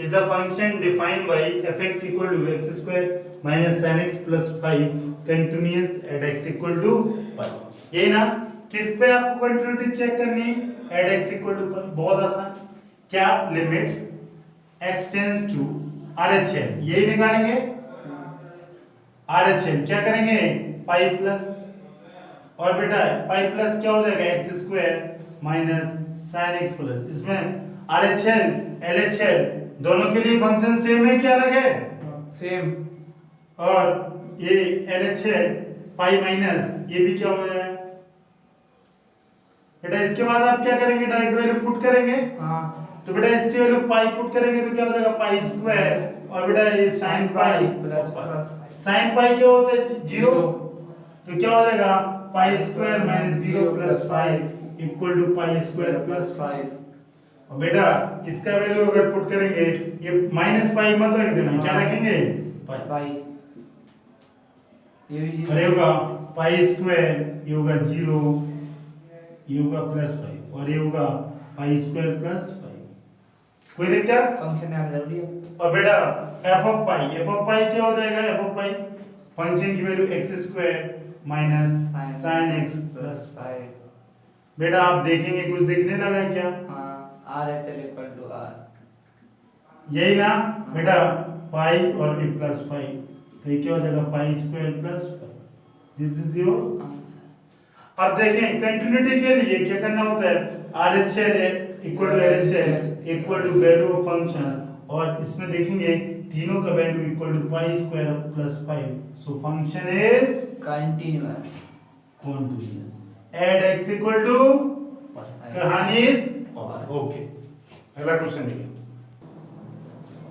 is the function defined by fx equal to x square minus sin x plus 5 continuous at x equal to pi। यही ना, किस पे आपको continuity check करनी है? at x equal to pi। बहुत आसान, क्या limit x tends to RHL, यही निकालेंगे। RHL क्या करेंगे? पाई प्लस, और बेटा पाई प्लस क्या हो जाएगा? X square minus sine x plus. इसमें RHL LHL दोनों के लिए फंक्शन सेम है क्या अलग है? सेम। और ये LHL पाई माइनस ये भी क्या हो जाएगा बेटा? इसके बाद आप क्या करेंगे? डायरेक्ट वैल्यू पुट करेंगे। हाँ, तो बेटा इसकी वैल्यू पाई पुट करेंगे तो क्या हो जाएगा? पाई स्क्वायर, और बेटा ये sine pi plus sine pi क्या होता है? 0। तो क्या हो जाएगा? Pi square minus 0 plus 5 equal to pi square plus 5। और बेटा इसका वैल्यू अगर पुट करेंगे, ये माइनस पाई मत रख देना, क्या रखेंगे? पाई। अरे होगा पाई स्क्वायर, ये होगा 0, ये होगा प्लस 5, और ये होगा पाई स्क्वायर प्लस 5। कोई दिक्कत? फंक्शन है जरूरी है। और बेटा एफ ऑफ पाई क्या हो जाएगा? एफ ऑफ पाई फंक्शन की value x square minus sine x plus 5। बेटा आप देखेंगे कुछ दिखने लगा है क्या? हाँ, RHL इक्वल टू R, यही ना बेटा? पाई और ए प्लस 5, तो ये क्या हो जाएगा? Pi square plus 5। This is your. अब देखें कंटिन्यूटी के लिए क्या करना होता है? RHL equal to LHL equal to value of function, और इसमें देखेंगे तीनों का value equal to pi square plus 5, so function is continuous. continuous add x equal to कहानी इज ओके। अगला क्वेश्चन देखिए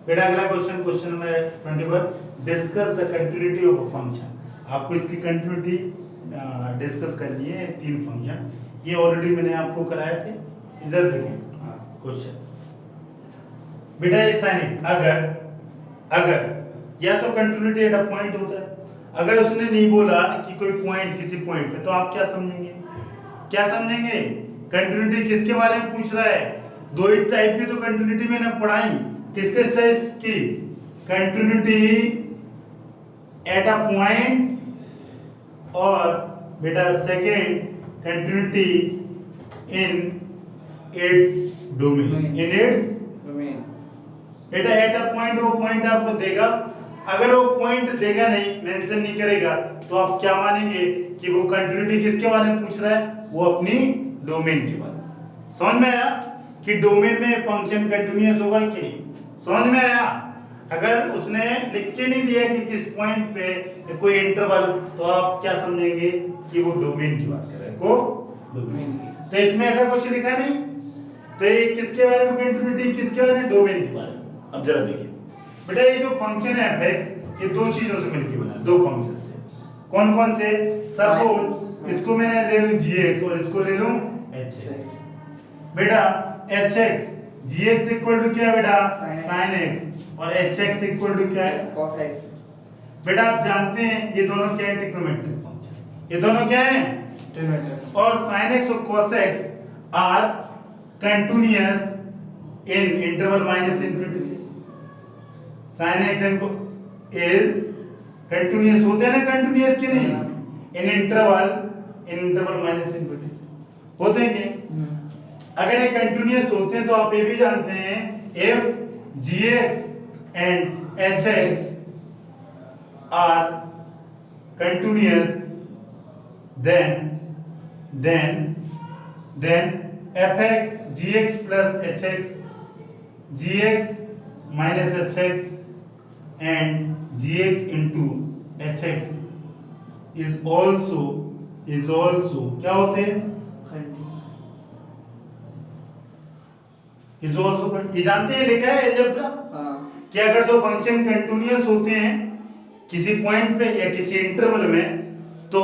बेटा, अगला question number 21, discuss the continuity of a function. आपको इसकी कंटिन्यूटी डिस्कस करनी है। 3 फंक्शन ये ऑलरेडी मैंने आपको कराए थे, इधर देखें क्वेश्चन। बेटा ये साइन अगर या तो कंटिन्यूटी एट अ पॉइंट होता है, अगर उसने नहीं बोला कि कोई पॉइंट किसी पॉइंट पे, तो आप क्या समझेंगे? कंटिन्यूटी किसके बारे में पूछ रहा है? दो ही टाइप की तो कंटिन्यूटी मैंने पढ़ाई, किसके टाइप की? कंटिन्यूटी एट अ पॉइंट, और बेटा second continuity in its domain, बेटा एट अ पॉइंट वो पॉइंट आपको देगा, अगर वो पॉइंट देगा नहीं, मेंशन नहीं करेगा, तो आप क्या मानेंगे कि वो कंटिन्यूटी किसके बारे में पूछ रहा है? वो अपनी डोमेन के बारे में। समझ में आया कि डोमेन में फंक्शन कंटिन्यूअस होगा कि नहीं? समझ में आया? अगर उसने लिख के नहीं दिया कि किस पॉइंट पे कोई इंटरवल, तो आप क्या समझेंगे कि वो डोमेन की बात कर रहा है, को डोमेन की। तो इसमें ऐसा कुछ लिखा नहीं, तो ये किसके बारे में कंटिन्यूटी, किसके बारे में? डोमेन के बारे में। अब जरा देखिए बेटा, ये जो फंक्शन है fx, ये दो चीजों से मिलकर बना, दो फंक्शन से। कौन कौन से? सपोज इसको मैंने ले लूं gx और इसको ले लूं hx। बेटा hx gx इक्वल टू क्या है बेटा? sin x, और hx इक्वल टू क्या है? cos x। बेटा आप जानते हैं ये दोनों क्या है? Trigonometric function. ये दोनों क्या है? ट्रिग्नोमेट्रिक। और sin x और cos x are continuous in interval minus infinity से। sin x and is continuous होते हैं ना? कंटिन्यूअस के नहीं इन इंटरवल माइनस इनफिनिटी से होते हैं कि? अगर ये कंटिन्यूअस होते हैं तो आप ये भी जानते हैं if gx and hx are continuous, then fx gx plus hx, gx minus hx and gx into hx is also क्या होते हैं? is also, ये जानते हैं, लिखा है अलजेब्रा कि अगर दो फंक्शन कंटिन्यूअस होते हैं किसी पॉइंट पे या किसी इंटरवल में, तो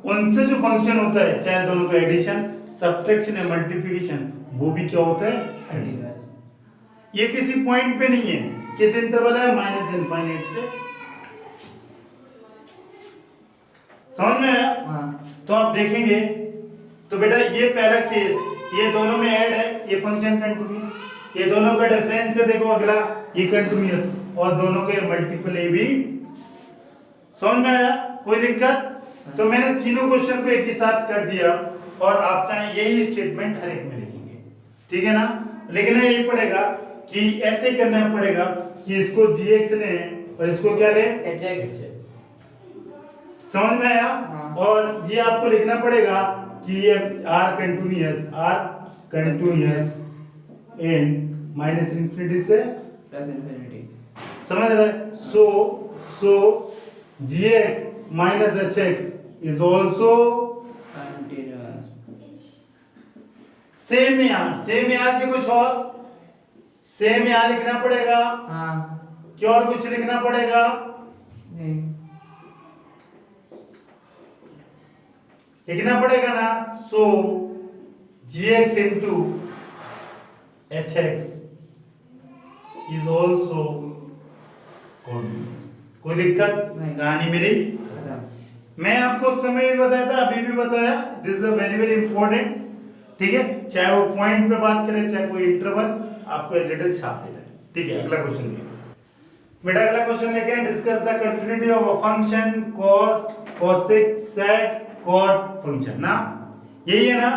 उनसे जो फंक्शन होता है, चाहे दोनों का एडिशन, सब्ट्रैक्शन या मल्टीप्लिकेशन, वो भी क्या होता है? कंटिन्यूअस। ये किसी पॉइंट पे नहीं है, किस इंटरवल है? माइनस इनफाइनाइट से। समझ में आया? तो आप देखेंगे तो बेटा ये पहला केस, ये दोनों में ऐड है, ये फंक्शन कंटिन्यूअस। ये दोनों का डिफरेंस है, देखो अगला ये कंटिन्यूअस और दोनों के मल्टीपल ए भी। समझ में आया? कोई दिक्कत? तो मैंने तीनों क्वेश्चन को एक ही साथ कर दिया और आप चाहे यही स्टेटमेंट हर एक में लिखेंगे, ठीक है ना? लिखना यही पड़ेगा कि ऐसे करना पड़ेगा कि इसको gx लें और इसको क्या लें, hx। समझ में आया? हाँ। और ये आपको लिखना पड़ेगा कि ये r कंटिन्यूअस इन माइनस इंफिनिटी से प्लस इंफिनिटी। समझ रहे? सो gx minus hx is also continuous. Same यहाँ के कुछ और सेम यहाँ लिखना पड़ेगा। हाँ। क्या और कुछ लिखना पड़ेगा? नहीं। लिखना पड़ेगा ना। सो gx into hx is also continuous। कोई दिक्कत? नहीं। कहानी मेरी मैं आपको उस समय भी बताया था, अभी भी बताया। This is a very very important, ठीक है? चाहे वो पॉइंट पे बात करें, चाहे कोई इंटरवल, आपको एज इट इज छाप देना है, ठीक है? अगला क्वेश्चन देखिए बेटा, अगला क्वेश्चन लेके हैं। Discuss the continuity of a function cos, cosec, sec, cot function ना, यही है ना?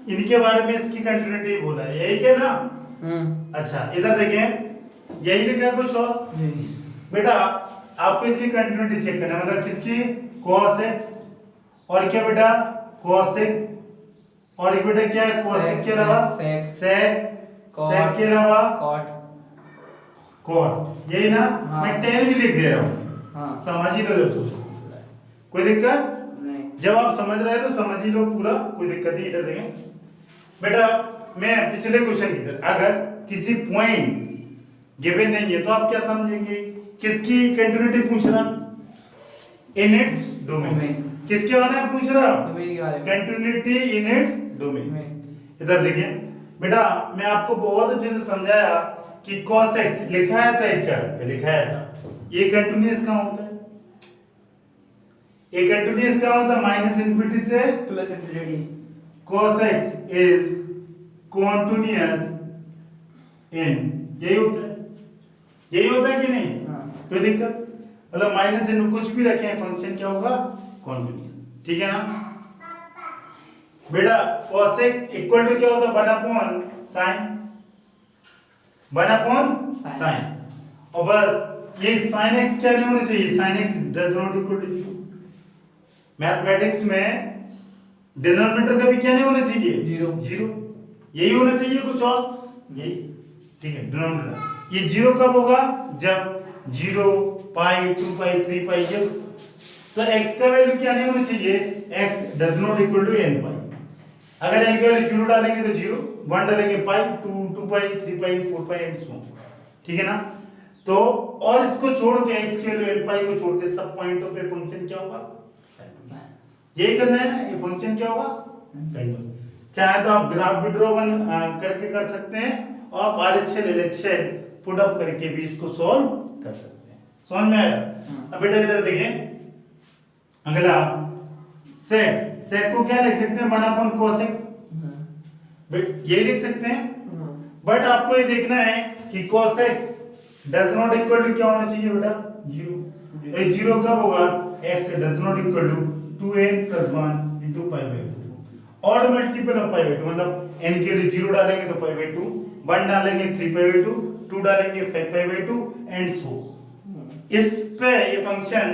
इनके बारे में इसकी कंटिन्यूटी बोला है, यही क्या ना? अच्छा, इधर देखें, यही लिखा है कुछ और? बेटा आपको इसकी कंटिन्यूटी चेक करना है, मतलब किसकी? cos x और क्या बेटा? cosec और एक बेटा क्या है? cosec के अलावा sec के अलावा cot, यही ना? हाँ। मैं tan भी लिख दे रहा हूँ। हाँ। समझ ही लो जब समझ रहा है, कोई दिक्कत नहीं। जब आप समझ रहे हैं तो समझ ही लो पूरा, कोई दिक्कत नहीं। इधर देखें बेटा, मैं पिछले क्वेश्चन की तरह, अगर किसी पॉइंट गिवन नहीं है तो आप क्या समझेंगे? किसकी कंटिन्यूटी पूछ रहा? In its domain. किसके बारे में पूछ रहा? डोमेन के बारे में। Continuity in its domain. इधर देखिए बेटा, मैं आपको बहुत अच्छे से समझाया कि cos x लिखाया था, एक चार्ट पे लिखाया था। ये कंटिन्यूअस कहां होता है? ये कंटिन्यूअस कहां होता है? माइनस इंफिनिटी से plus infinity. cos x is continuous in, यही होता है, यही होता है कि नहीं? हाँ। कोई दिक्कत? मतलब माइनस इन कुछ भी रखें, फंक्शन क्या होगा? कॉन्टिन्यूअस, ठीक है ना बेटा? cos x इक्वल टू क्या होता है? 1/sin और बस ये sin x क्या नहीं होना चाहिए? sin x does not equal to 0। Mathematics में डिनोमिनेटर का भी क्या नहीं होना चाहिए? जीरो। यही होना चाहिए, कुछ और? यही, ठीक है? डिनोमिनेटर ये जीरो कब होगा? जब 0, पाई, 2 पाई, 3 पाई, ये तो x का वैल्यू क्या नहीं होना चाहिए? x does not equal to n pi. अगर n की वैल्यू 0 डालेंगे तो 0, 1 डालेंगे पाई, 2 पाई, 3 पाई, 4 पाई एंड सो ऑन, ठीक है ना? तो और इसको छोड़ के x की वैल्यू n पाई को छोड़ के सब पॉइंटों पे फंक्शन क्या होगा? यही करना है ना? ये फंक्शन क्या होगा? कंटिन्यूअस। चाहे तो आप ग्राफ भी ड्रॉ करके कर सकते हैं और आप RHL LHL पुट अप करके भी इसको सॉल्व कर सकते हैं। समझ में आया? अब बेटा इधर देखें, अगला sec को क्या लिख सकते हैं? 1/cos x, यही लिख सकते हैं। बट आपको ये देखना है कि cos x does not equal to क्या होना चाहिए बेटा? 0। ये 0 कब होगा? x does not equal to 2n + 1 into π/2। Odd multiple of π/2, मतलब n के लिए 0 डालेंगे तो π/2, 1 डालेंगे 3π/2, 2 डालेंगे 5π/2 एंड सो। इस पे ये फंक्शन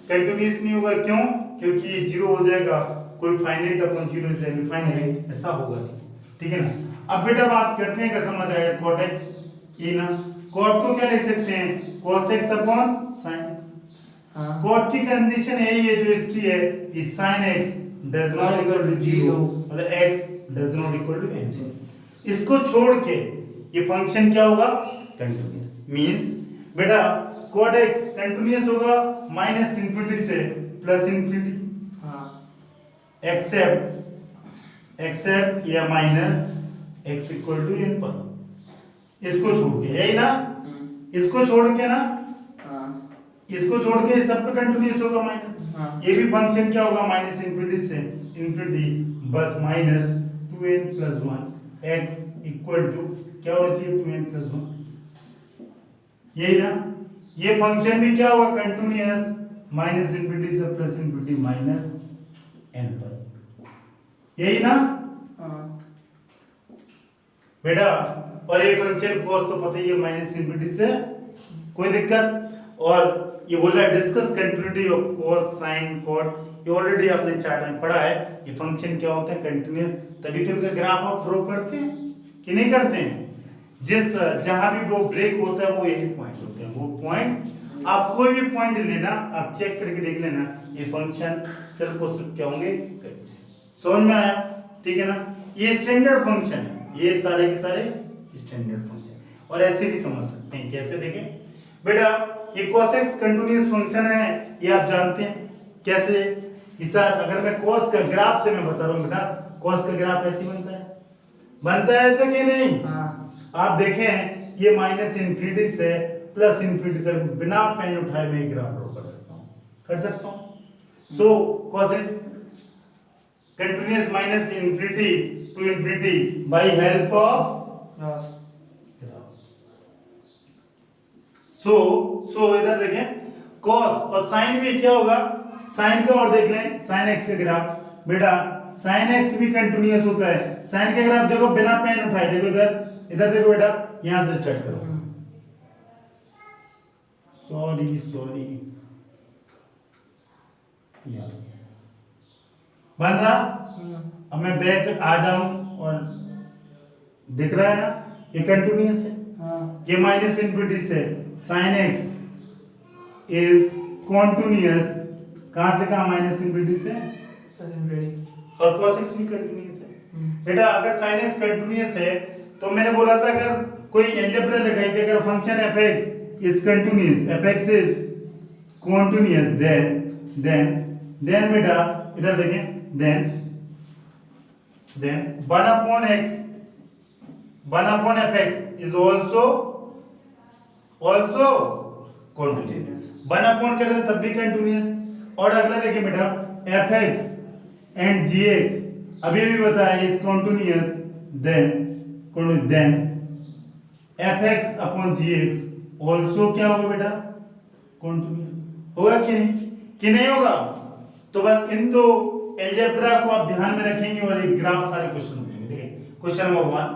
कंटीन्यूअस नहीं होगा, क्यों? क्योंकि ये 0 हो जाएगा, कोई फाइनाइट अपॉन 0 से इनफाइनाइट ऐसा होगा नहीं, ठीक है ना? अब बेटा बात करते हैं, क्या समझ आएगा? cot x, ये ना cot को क्या लिख सकते हैं? cos x upon sin x। cot की कंडीशन यही है जो इसकी है कि sin x does not equal to 0, मतलब x does not equal to n। इसको छोड़ के ये फंक्शन क्या होगा? कंटीन्यूअस। मींस बेटा cot x कंटीन्यूअस होगा माइनस इंफिनिटी से प्लस इंफिनिटी, एक्सेप्ट या minus x equal to n पर। इसको छोड़ के, यही ना? इसको छोड़ के ना, इसको छोड़ के इस सब पे कंटीन्यूअस होगा माइनस। ये भी फंक्शन क्या होगा? माइनस इंफिनिटी से इंफिनिटी, बस minus 2n + 1 x equal to क्या होना चाहिए? 2n + 1। यही ना, ये फंक्शन भी क्या होगा कंटिन्यूअस, माइनस इनफिनिटी से प्लस इनफिनिटी माइनस n पर, यही ना बेटा। और ये फंक्शन cos तो पता ही है माइनस इनफिनिटी से, कोई दिक्कत। और ये बोल रहा है discuss continuity of cos sin cot, ये ऑलरेडी आपने चार्ट में पढ़ा है। ये फंक्शन क्या होता है कंटिन्यूअस, तभी तो इनका ग्राफ आप ड्रॉ करते हैं कि नहीं करते हैं। जिस जहां भी वो ब्रेक होता है वो यही पॉइंट होते हैं, वो पॉइंट आप कोई भी पॉइंट लेना, आप चेक करके देख लेना, ये फंक्शन सिर्फ और सिर्फ क्या होंगे, समझ में आया, ठीक है ना। ये स्टैंडर्ड फंक्शन है, ये सारे के सारे स्टैंडर्ड फंक्शन। और ऐसे भी समझ सकते हैं, कैसे देखें बेटा, ये cos x कंटीन्यूअस फंक्शन है, ये आप जानते हैं कैसे। इस अगर मैं cos का ग्राफ से मैं बता रहा हूँ बेटा, cos का ग्राफ ऐसे बनता है ऐसे कि नहीं। आप देखें ये माइनस इनफिनिटी से प्लस इनफिनिटी तक बिना पेन उठाए मैं ग्राफ ड्रॉ कर सकता हूँ। So cos x continuous minus infinity to infinity by help of graph. So इधर देखें cos और sin भी क्या होगा, sin का और देख लें, sin x का ग्राफ बेटा, sin x भी कंटीन्यूअस होता है। sin का ग्राफ देखो बिना पेन उठाए, देखो इधर देखो बेटा, यहां से स्टार्ट करो। सॉरी यार बन रहा। अब मैं बैक आ जाऊं और दिख रहा है ना, ये कंटीन्यूअस है। ये माइनस इनफिनिटी से sin x इज कॉन्टिन्यूअस, कहां से कहां, माइनस इनफिनिटी से प्लस इनफिनिटी, और cos x भी कंटीन्यूअस है बेटा। अगर sin x कंटीन्यूअस है तो मैंने बोला था अगर कोई अलजेब्रा दिखाई दे, अगर function fx is continuous, fx is continuous, then बेटा इधर देखें, then 1 upon fx is also continuous. 1 upon कर दे तब भी कंटीन्यूअस। और अगला देखिए बेटा, fx and gx अभी भी बताया is continuous, then fx upon gx also क्या होगा बेटा, कंटीन्यूअस होगा कि नहीं होगा। तो बस इन दो अलजेब्रा को आप ध्यान में रखेंगे और एक ग्राफ सारे क्वेश्चन होंगे। देखिए question number 1,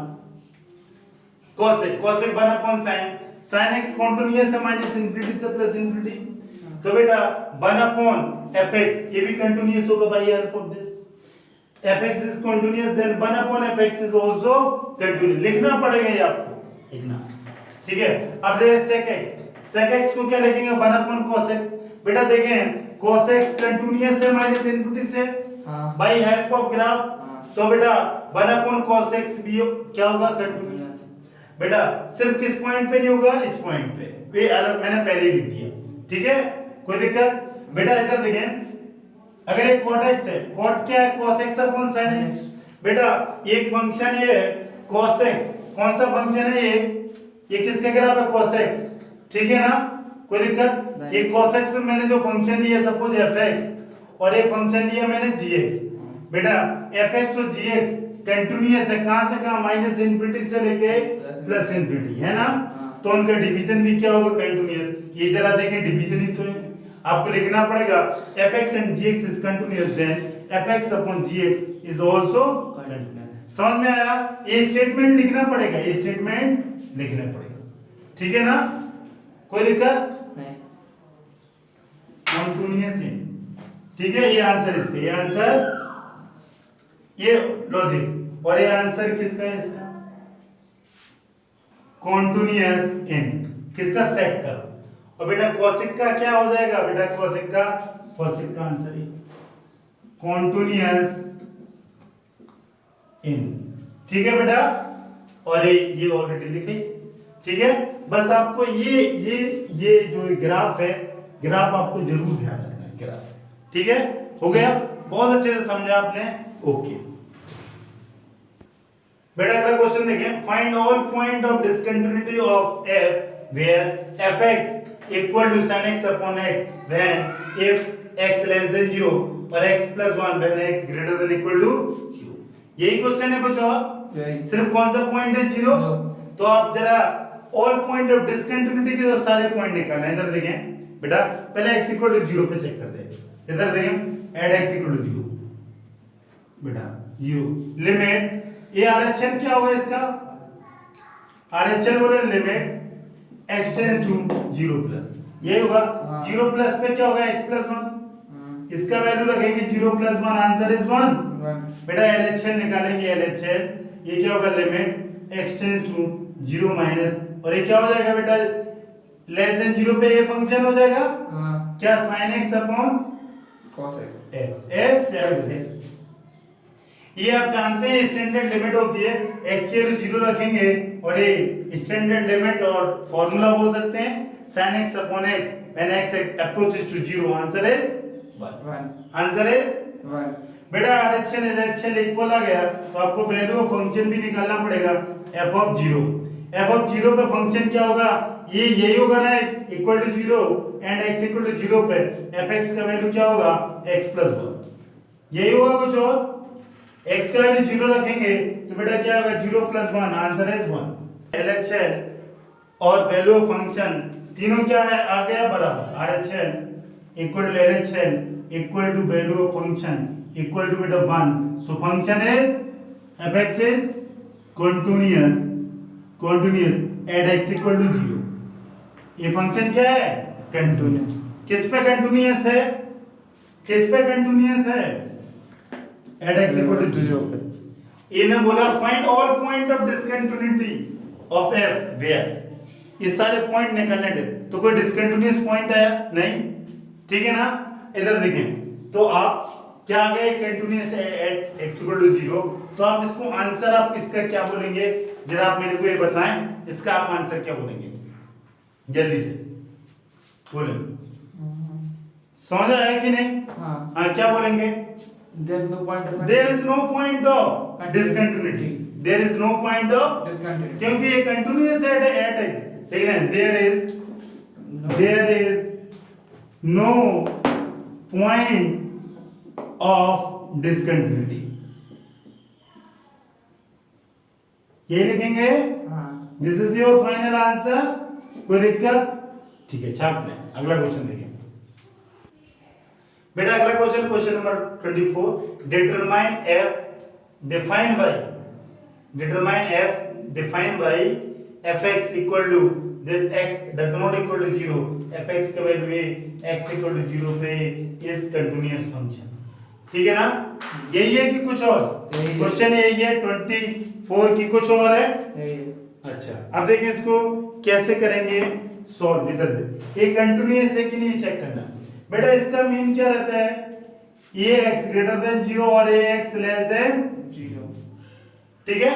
cos x 1 upon sin x continuous है माइनस इनफिनिटी से प्लस इनफिनिटी, तो बेटा 1 upon fx ये भी कंटीन्यूअस होगा by help of this. fx is continuous, then 1 upon fx is also continuous. लिखना पड़ेगा ये आपको, लिखना, ठीक है। अब देखिए sec x को क्या लिखेंगे, 1 upon cos x। बेटा देखें cos x कंटीन्यूअस है माइनस इनफिनिटी से बाय हेल्प ऑफ ग्राफ, तो बेटा 1 upon cos x भी क्या होगा, कंटीन्यूअस। बेटा सिर्फ किस पॉइंट पे नहीं होगा, इस पॉइंट पे, ये अलग मैंने पहले ही लिख दिया, ठीक है, कोई दिक्कत। बेटा इधर देखें, अगर एक cot x है, cot क्या है, cos x upon sin x। बेटा एक फंक्शन ये cos x, कौन सा फंक्शन है ये किसके ग्राफ है, cos x, ठीक है ना, कोई दिक्कत। ये cos x मैंने जो फंक्शन लिया सपोज fx और एक फंक्शन लिया मैंने gx। बेटा fx और gx कंटीन्यूअस है, कहां से कहां, माइनस इनफिनिटी से लेके प्लस इनफिनिटी, है ना। तो उनका डिवीजन भी क्या होगा, कंटीन्यूअस। ये जरा देखें डिवीजन ही तो है, आपको लिखना पड़ेगा fx and gx is continuous, then fx upon gx is also continuous। समझ में आया, ये स्टेटमेंट लिखना पड़ेगा, ये स्टेटमेंट लिखना पड़ेगा, ठीक है ना, कोई दिक्कत नहीं, कंटीन्यूअस है, ठीक है। ये आंसर इसका, ये आंसर, ये लॉजिक, और ये आंसर किसका है, इसका कंटीन्यूअस इन, किसका, सेक का। और बेटा कोसेक का क्या हो जाएगा, बेटा कोसेक का आंसर ही कंटीन्यूअस इन, ठीक है बेटा। और ये ऑलरेडी लिखे, ठीक है। बस आपको ये जो ग्राफ है, ग्राफ आपको जरूर ध्यान रखना है, ग्राफ, ठीक है, हो गया, बहुत अच्छे से समझा आपने, ओके। बेटा अगला क्वेश्चन देखें, find all point of discontinuity of f where fx equal to sin x upon x when if x less than 0 और x plus 1 when x greater than equal to 0। यही क्वेश्चन है, कुछ और सिर्फ कौन सा पॉइंट है, 0। तो आप जरा ऑल पॉइंट ऑफ डिसकंटिन्यूटी के तो सारे पॉइंट निकालना है। इधर देखें बेटा, पहले x इक्वल टू 0 पे चेक करते हैं। इधर देखें ऐड x इक्वल टू 0 बेटा 0 लिमिट ये RHL क्या होगा इसका, RHL बोले limit x tends to 0 plus यही होगा। 0 प्लस पे क्या होगा x प्लस 1, इसका वैल्यू रखेंगे 0 प्लस 1, आंसर इज 1 बेटा। LHL निकालेंगे, LHL ये क्या होगा limit x tends to 0 minus और ये क्या हो जाएगा बेटा लेस देन 0 पे ये फंक्शन हो जाएगा क्या sin x upon cos x x x ये आप जानते हैं स्टैंडर्ड लिमिट होती है, x के वैल्यू 0 रखेंगे और ये स्टैंडर्ड लिमिट और फॉर्मूला बोल सकते हैं sin x upon x when x approaches to 0 answer is 1 answer is 1 बेटा। RHL LHL इक्वल आ गया तो आपको वैल्यू ऑफ फंक्शन भी निकालना पड़ेगा f ऑफ 0। f ऑफ 0 पे फंक्शन क्या होगा, ये यही होगा ना x equal to 0 and x equal to 0 पे fx का वैल्यू क्या होगा x प्लस 1 यही होगा। कुछ और x का वैल्यू 0 रखेंगे तो बेटा क्या होगा 0 प्लस 1 आंसर इज 1। LHL और वैल्यू ऑफ फंक्शन तीनों क्या है आ गया बराबर, RHL equal to LHL equal to value of function equal to बेटा 1। So function is fx is continuous at x equal to 0। ये फंक्शन क्या है कंटीन्यूअस। किस पे कंटीन्यूअस है, किस पे कंटीन्यूअस है एट x इक्वल टू 0 पे। इन्हें बोला find all point of discontinuity of f where, ये सारे पॉइंट निकालने थे तो कोई डिसकंटिन्यूअस पॉइंट है नहीं, ठीक है ना। इधर देखें तो आप क्या आ गए continuous at x equal to 0, तो आप इसको आंसर आप इसका क्या बोलेंगे जरा आप मेरे को ये बताएं, इसका आप आंसर क्या बोलेंगे जल्दी से बोले। समझ आया कि नहीं? हाँ क्या बोलेंगे, there is no point of there is no point of discontinuity, there is no point of discontinuity क्योंकि ये कंटीन्यूअस है ठीक है। there is no point of discontinuity ये लिखेंगे। This is your final answer, कोई दिक्कत, ठीक है छाप लें। अगला क्वेश्चन देखिए बेटा, अगला question question number 24। Determine f define by fx equal to this x does not equal to 0, fx का वैल्यू है x इक्वल टू 0 पे इज कंटीन्यूअस फंक्शन, ठीक है ना। यही है कि कुछ और क्वेश्चन यही है 24 की कुछ और है। अच्छा अब देखिए इसको कैसे करेंगे सॉल्व। इधर ये कंटीन्यूअस है कि नहीं चेक करना बेटा। इसका मीन क्या रहता है, ये x ग्रेटर देन 0 और ये x लेस देन 0, ठीक है।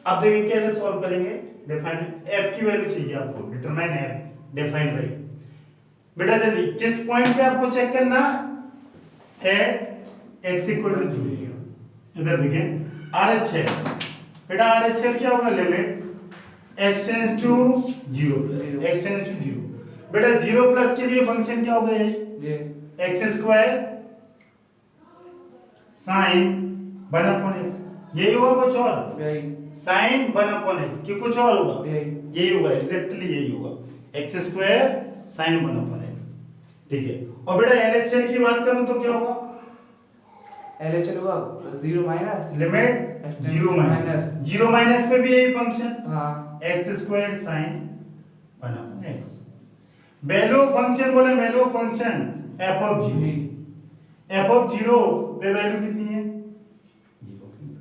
अब देखिए कैसे सॉल्व करेंगे। डिफाइन f की वैल्यू चाहिए आपको, डिटरमाइन f डिफाइन बाय बेटा जल्दी किस पॉइंट पे आपको चेक करना है x इक्वल टू 0। इधर देखें RHL बेटा, RHL क्या होगा limit x tends to 0 plus x tends to 0 बेटा 0 प्लस के लिए फंक्शन क्या होगा ये x square sin 1 upon x, यही होगा कुछ और sin 1 अपॉन x कि कुछ और होगा, यही होगा एग्जैक्टली यही होगा x square sin 1 upon x, ठीक है। और बेटा LHL की बात करूं तो क्या होगा, LHL होगा 0 माइनस लिमिट 0 माइनस पे भी यही function x square sin 1 upon x। Value function बोले वैल्यू फंक्शन f ऑफ 0 पे वैल्यू कितनी है,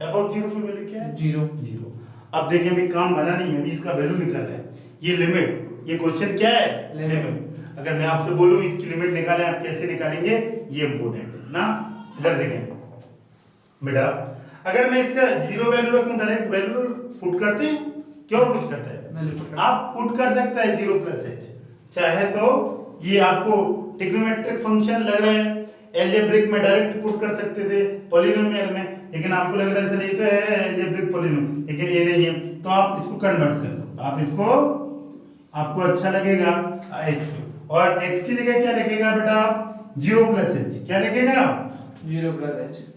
f ऑफ 0 पे वैल्यू क्या है 0। अब देखें भी काम बना नहीं है, अभी इसका वैल्यू निकालना है। ये लिमिट, ये क्वेश्चन क्या है लिमिट। अगर मैं आपसे बोलूं इसकी लिमिट निकालें, आप कैसे निकालेंगे ये इंपॉर्टेंट है ना। इधर देखें बेटा, अगर मैं इसका 0 वैल्यू रखूं डायरेक्ट वैल्यू पुट करते हैं क्यों कुछ करता है, आप पुट कर सकता है 0 प्लस h, चाहे तो ये आपको ट्रिग्नोमेट्रिक फंक्शन लग रहा है, एलजेब्रिक में डायरेक्ट पुट कर सकते थे पॉलिनोमियल में, लेकिन आपको लग रहा है सर ये तो है एलजेब्रिक पॉलिनोमियल, लेकिन ये नहीं है, तो आप इसको कन्वर्ट कर दो। आप इसको आपको अच्छा लगेगा h, और x की जगह क्या लिखेगा बेटा 0 प्लस h, क्या लिखेगा 0 प्लस h।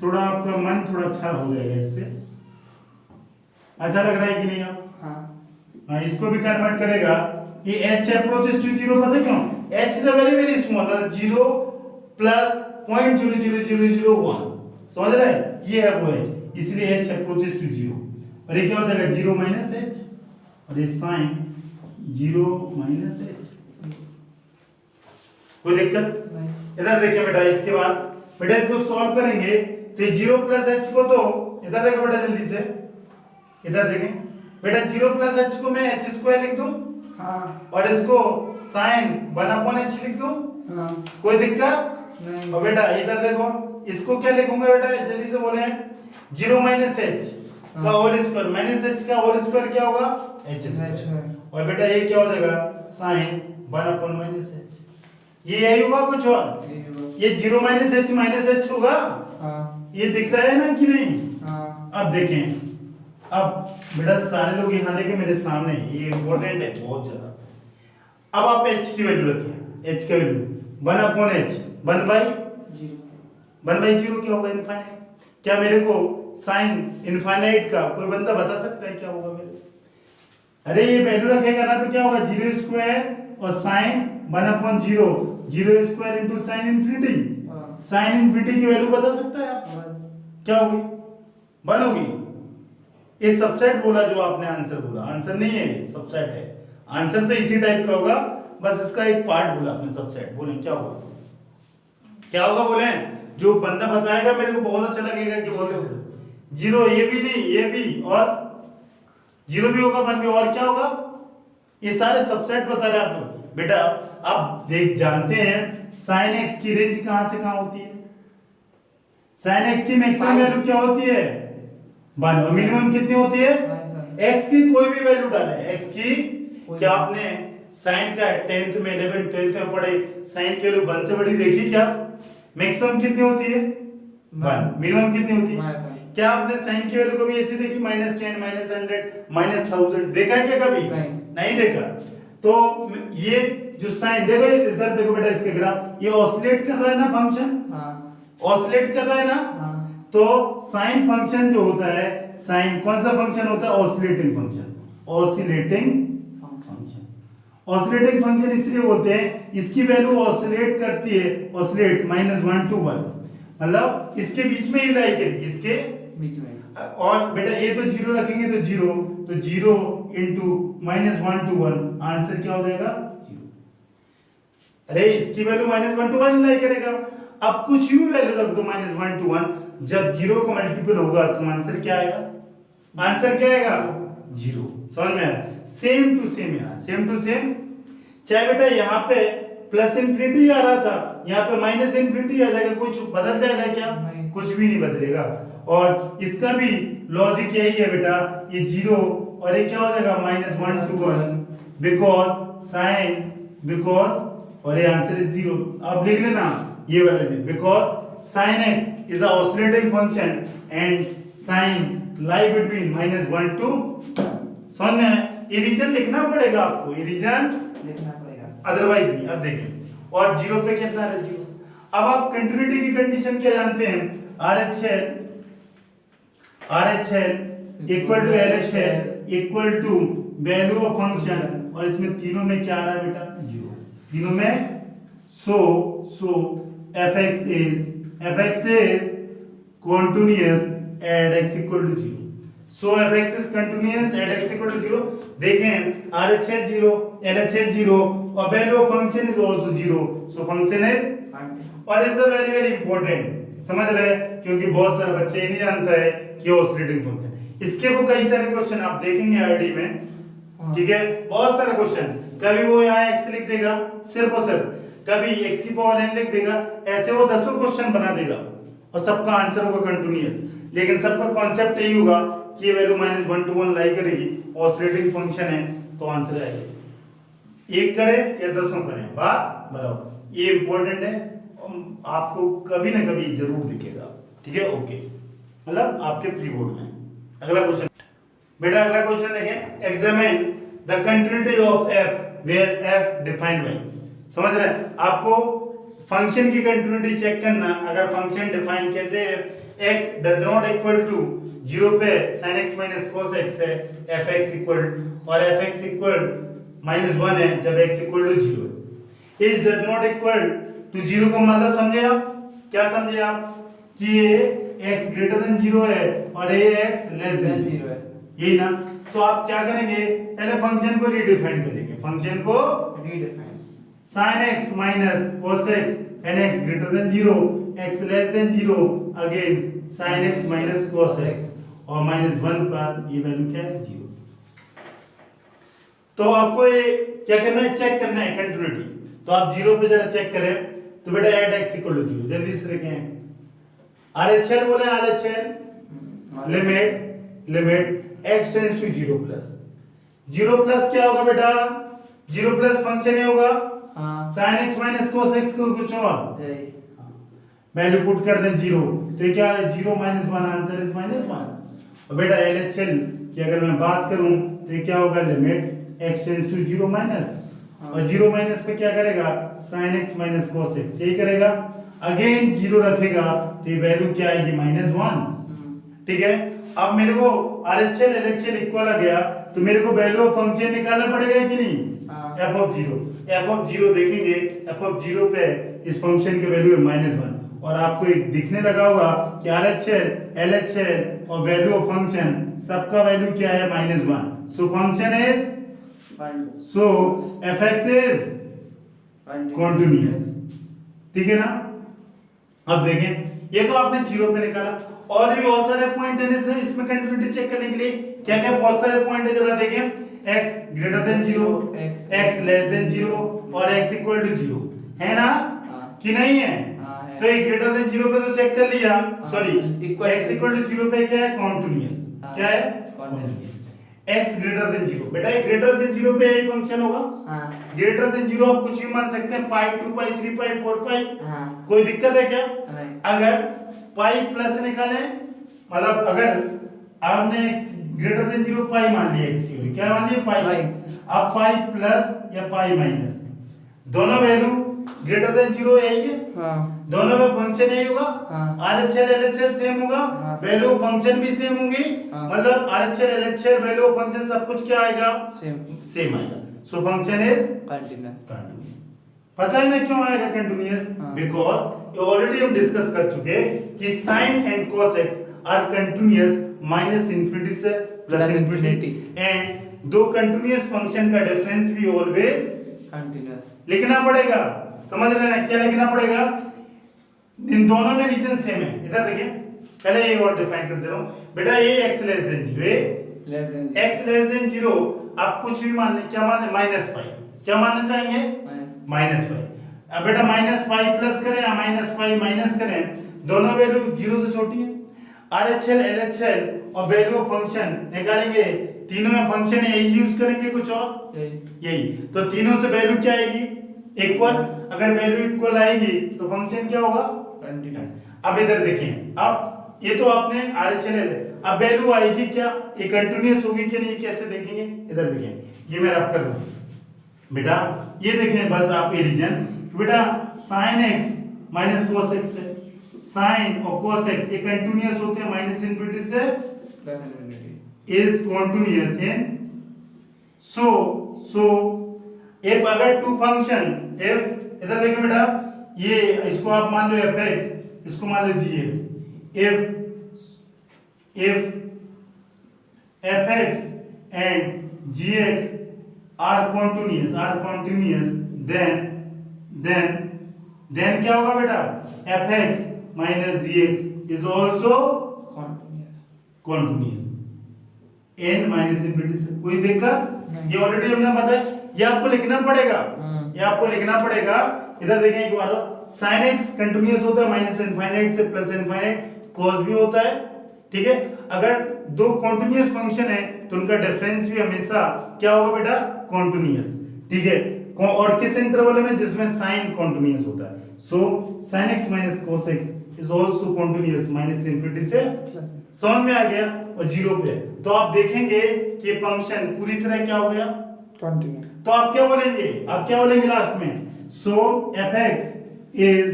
थोड़ा आपका मन थोड़ा अच्छा हो जाएगा इससे, अच्छा लग रहा है कि नहीं आप? हाँ, इसको भी कन्वर्ट करेगा। ये h अप्रोचेस टू 0, पता है क्यों? h is a very very small, मतलब 0 प्लस 0.00001, समझ रहे हैं? ये है वो h, इसलिए h अप्रोचेस टू 0। और ये क्या हो जाएगा 0 माइनस h, और ये साइन 0 माइनस h। कोई दिक्कत? इधर देखिए बेटा, इसके बाद बेटा इसको सॉल्व करेंगे तो 0 प्लस h को, तो इधर देखो बेटा जल्दी से, इधर देखें बेटा 0 प्लस h को मैं h स्क्वायर लिख दूं, हाँ और इसको साइन 1/h लिख दूं, हाँ कोई दिक्कत नहीं। और बेटा इधर देखो, इसको क्या लिखूंगा बेटा, जल्दी से बोले, 0 माइनस h का होल स्क्वायर माइनस h का होल स्क्वायर क्या होगा, h स्क्वायर, और बेटा ये क्या हो जाएगा साइन 1/h। ये यही होगा कुछ और? ये 0 माइनस h होगा। हाँ ये दिख रहा है ना कि नहीं? हाँ अब देखें, अब बेटा सारे लोग यहाँ देखें मेरे सामने, ये इंपॉर्टेंट है बहुत ज्यादा। अब आप h की वैल्यू रखें, h का वैल्यू 1/h, 1/0 क्या होगा, इनफाइनाइट। क्या मेरे को साइन इनफाइनाइट का कोई बंदा बता सकता है क्या होगा मेरे? अरे ये वैल्यू रखेगा ना तो क्या होगा 0 स्क्वायर और sine 1/0, 0 square into sine infinity. Sine infinity की वैल्यू बता सकता है आप? क्या होगी? 1 होगी। ये सबसेट बोला जो आपने आंसर बोला, आंसर नहीं है ये, सबसेट है। आंसर तो इसी टाइप का होगा, बस इसका एक पार्ट बोला आपने सबसेट। बोले क्या होगा, क्या होगा बोले? जो बंदा बताएगा मेरे को बहुत अच्छा लगेगा कि बोलते 0, ये भी नहीं, ये भी, और 0 भी होगा, 1 भी, और क्या होगा? ये सारे सबसेट बता रहे आप लोग। बेटा आप देख जानते हैं साइन एक्स की रेंज कहां से कहां होती है? साइन एक्स की मैक्सिमम वैल्यू क्या होती है? 1, और मिनिमम कितनी होती है? एक्स की कोई भी वैल्यू डाले, एक्स की। क्या आपने साइन का 10th में 11th 12th में पढ़े, साइन की वैल्यू 1 से बड़ी देखी क्या? मैक्सिमम कितनी होती है? 1, मिनिमम कितनी होती है? क्या आपने साइन की वैल्यू कभी ऐसी देखी -10, -100, -1000 देखा है क्या कभी? नहीं देखा। तो ये जो साइन देखो, इधर देखो बेटा इसके ग्राफ, ये ऑसिलेट कर रहा है ना फंक्शन? ऑसिलेट कर रहा है ना? तो साइन फंक्शन जो होता है, साइन कौन सा फंक्शन होता है? Oscillating function. Oscillating function, oscillating function इसलिए बोलते हैं, इसकी वैल्यू ऑसिलेट करती है, ऑसिलेट -1 to 1, मतलब इसके बीच में ही लाई करेगी, इसके बीच में। और बेटा ये तो 0 रखेंगे तो 0, तो 0 इंटू -1 to 1, आंसर क्या हो जाएगा? 0। अरे इसकी वैल्यू -1 to 1 लाई करेगा। अब कुछ भी वैल्यू रख दो -1 to 1, जब 0 को मल्टीपल होगा तो आंसर क्या आएगा? आंसर क्या आएगा? 0। समझ में आया? सेम टू सेम, यहाँ सेम टू सेम। चाहे बेटा यहाँ पे प्लस इनफिनिटी आ रहा था, यहाँ पे माइनस इनफिनिटी आ जाएगा, कुछ बदल जाएगा क्या? कुछ भी नहीं बदलेगा। और इसका भी लॉजिक यही है बेटा, ये 0 और ये क्या हो जाएगा -1 to 1, बिकॉज साइन, बिकॉज, और ये आंसर इज 0। अब लिख लेना ये वाला, because sin x is a oscillating function and sin lie between -1 to, समझ में आया? ये रीजन लिखना पड़ेगा आपको, ये रीजन लिखना पड़ेगा, अदरवाइज नहीं। अब देखिए, और 0 पे कितना है? 0। अब आप कंटिन्यूटी की कंडीशन क्या जानते हैं? RHL equal to LHL equal to value of function, और इसमें तीनों में क्या आ रहा है बेटा? 0। तीनों में so fx is continuous at x equal to 0. So fx is continuous at x equal to 0. देखें RHL 0, LHL 0, और value of function is also 0. So function is, और is a very very important, समझ रहे? क्योंकि बहुत सारे बच्चे नहीं जानता है कि ऑसिलेटिंग फंक्शन। इसके वो कई सारे क्वेश्चन आप देखेंगे आरडी में, ठीक है? बहुत सारे क्वेश्चन, कभी वो यहाँ x लिख देगा सिर्फ और सिर्फ, कभी x की पावर n लिख देगा, ऐसे वो 10 क्वेश्चन बना देगा, और सबका आंसर होगा कंटिन्यूअस। लेकिन सबका कॉन्सेप्ट यही होगा कि ये वैल्यू -1 to 1 लाई करेगी, ऑसिलेटिंग फंक्शन है, तो आंसर आएगा। एक करे या 10 करें, बात बराबर। ये इंपॉर्टेंट है, आपको कभी ना कभी जरूर दिखेगा, ठीक है? ओके, मतलब आपके प्री बोर्ड में। अगला क्वेश्चन बेटा, अगला क्वेश्चन देखें, examine the continuity of f where f defined by, समझ रहे हैं? आपको फंक्शन की कंटिन्यूटी चेक करना। अगर फंक्शन डिफाइन कैसे है, x does not equal to 0 पे sin x minus cos x है, fx इक्वल और fx इक्वल -1 है जब x इक्वल टू 0 है। इस डज नॉट इक्वल टू 0 का मतलब समझे आप, क्या समझे आप कि ये x ग्रेटर देन 0 है और ये x लेस देन 0 है, यही ना। तो आप क्या करेंगे, पहले फंक्शन को रीडिफाइन कर लेंगे, फंक्शन को redefine sin x minus cos x and x greater than 0 x less than 0 again sin x minus cos x और -1 पर ये वैल्यू क्या है 0। तो आपको ये क्या करना है, चेक करना है कंटिन्यूटी। तो आप 0 पे जरा चेक करें, तो बेटा ऐड x इक्वल टू 0 जल्दी से लिखें। RHL बोले RHL limit x tends to 0 plus 0 plus क्या होगा बेटा, 0 प्लस फंक्शन ही होगा sin x minus cos x को कुछ और वैल्यू पुट कर दें 0, तो ये क्या है 0 -1 आंसर इज -1। और बेटा LHL की अगर मैं बात करूं तो ये क्या होगा, limit x tends to 0 minus और 0 माइनस पे क्या करेगा sin x minus cos x, यही करेगा। अगेन 0 रखेगा तो ये वैल्यू क्या आएगी -1, ठीक है। अब मेरे को RHL LHL इक्वल आ गया तो मेरे को वैल्यू ऑफ फंक्शन निकालना पड़ेगा कि नहीं, f ऑफ 0 देखेंगे, f ऑफ 0 पे इस फंक्शन की वैल्यू है -1 और आपको एक दिखने लगा होगा कि RHL LHL और वैल्यू ऑफ फंक्शन सबका वैल्यू क्या है -1। So function is so fx is continuous, ठीक है ना। अब देखें ये तो आपने 0 पे निकाला और भी बहुत सारे पॉइंट है इसमें कंटिन्यूटी चेक करने के लिए। क्या क्या बहुत सारे पॉइंट है जरा देखें, x greater then 0 x less than 0 और x इक्वल टू 0 है ना कि नहीं है। तो ये ग्रेटर देन 0 पे तो चेक कर लिया, सॉरी x इक्वल टू 0 पे क्या है कॉन्टिन्यूअस, क्या है x ग्रेटर देन 0। बेटा ये ग्रेटर देन 0 पे यही फंक्शन होगा, ग्रेटर देन 0 आप कुछ भी मान सकते हैं, पाई 2 पाई 3 पाई 4 पाई, कोई दिक्कत है क्या। अगर पाई प्लस निकालें, मतलब अगर आपने x ग्रेटर देन 0 पाई मान लिया, x की वैल्यू क्या मान लिया पाई, अब पाई प्लस या पाई माइनस दोनों वैल्यू ग्रेटर देन 0 यही है, दोनों में फंक्शन यही होगा, RHL LHL सेम होगा, वैल्यू ऑफ फंक्शन भी सेम होगी, मतलब RHL LHL value of function सब कुछ क्या आएगा सेम आएगा। So function is continuous. पता है ना क्यों आएगा कंटीन्यूअस, बिकॉज़ ये ऑलरेडी हम डिस्कस कर चुके हैं कि sin and cos x are continuous -infinity से +इंफिनिटी एंड दो कंटीन्यूअस फंक्शन का डिफरेंस भी ऑलवेज कंटीन्यूअस लिखना पड़ेगा। समझ रहे हैं क्या लिखना पड़ेगा, इन दोनों में रीजन सेम है। इधर देखिए पहले ये और डिफाइन कर दे रहा हूं बेटा, ये x less than 0 x less than 0 आप कुछ भी मान ले, क्या मान ले -पाई, क्या मानना चाहेंगे -पाई। अब बेटा -पाई प्लस करें या -पाई माइनस करें, दोनों वैल्यू 0 से छोटी है। RHL LHL और वैल्यू ऑफ फंक्शन निकालेंगे, तीनों में फंक्शन यही यूज करेंगे कुछ और यही, तो तीनों से वैल्यू क्या आएगी इक्वल। अगर वैल्यू इक्वल आएगी तो फंक्शन क्या होगा कंटीन्यूअस। अब इधर देखें, अब ये तो आपने RHL अब वैल्यू आएगी क्या, ये कंटीन्यूअस होगी कि नहीं, कैसे देखेंगे। इधर देखें, ये मैं रब कर दूं बेटा, ये देखें बस आप ये रीजन बेटा sin x minus cos x है, sin और cos x ये कंटीन्यूअस होते हैं -इंफिनिटी से is continuous in so if अगर टू फंक्शन f, इधर देखिए बेटा, ये इसको आप मान लो fx, इसको मान लो gx, if fx and gx are continuous then क्या होगा बेटा, fx minus gx is also continuous n minus infinity से। कोई दिक्कत, ये ऑलरेडी हमने बताया, ये आपको लिखना पड़ेगा, ये आपको लिखना पड़ेगा। इधर देखें एक बार, sin x कंटीन्यूअस होता है -इनफाइनाइट से +इनफाइनाइट, cos भी होता है, ठीक है। अगर दो कंटीन्यूअस फंक्शन है तो उनका डिफरेंस भी हमेशा क्या होगा बेटा कंटीन्यूअस, ठीक है। और किस इंटरवल में, जिसमें sin कंटीन्यूअस होता है। सो sin x cos x is also continuous -infinity से, समझ में आ गया, और 0 पे। तो आप देखेंगे कि फंक्शन पूरी तरह क्या हो गया कंटीन्यूअस। तो आप क्या बोलेंगे लास्ट में, सो fx इज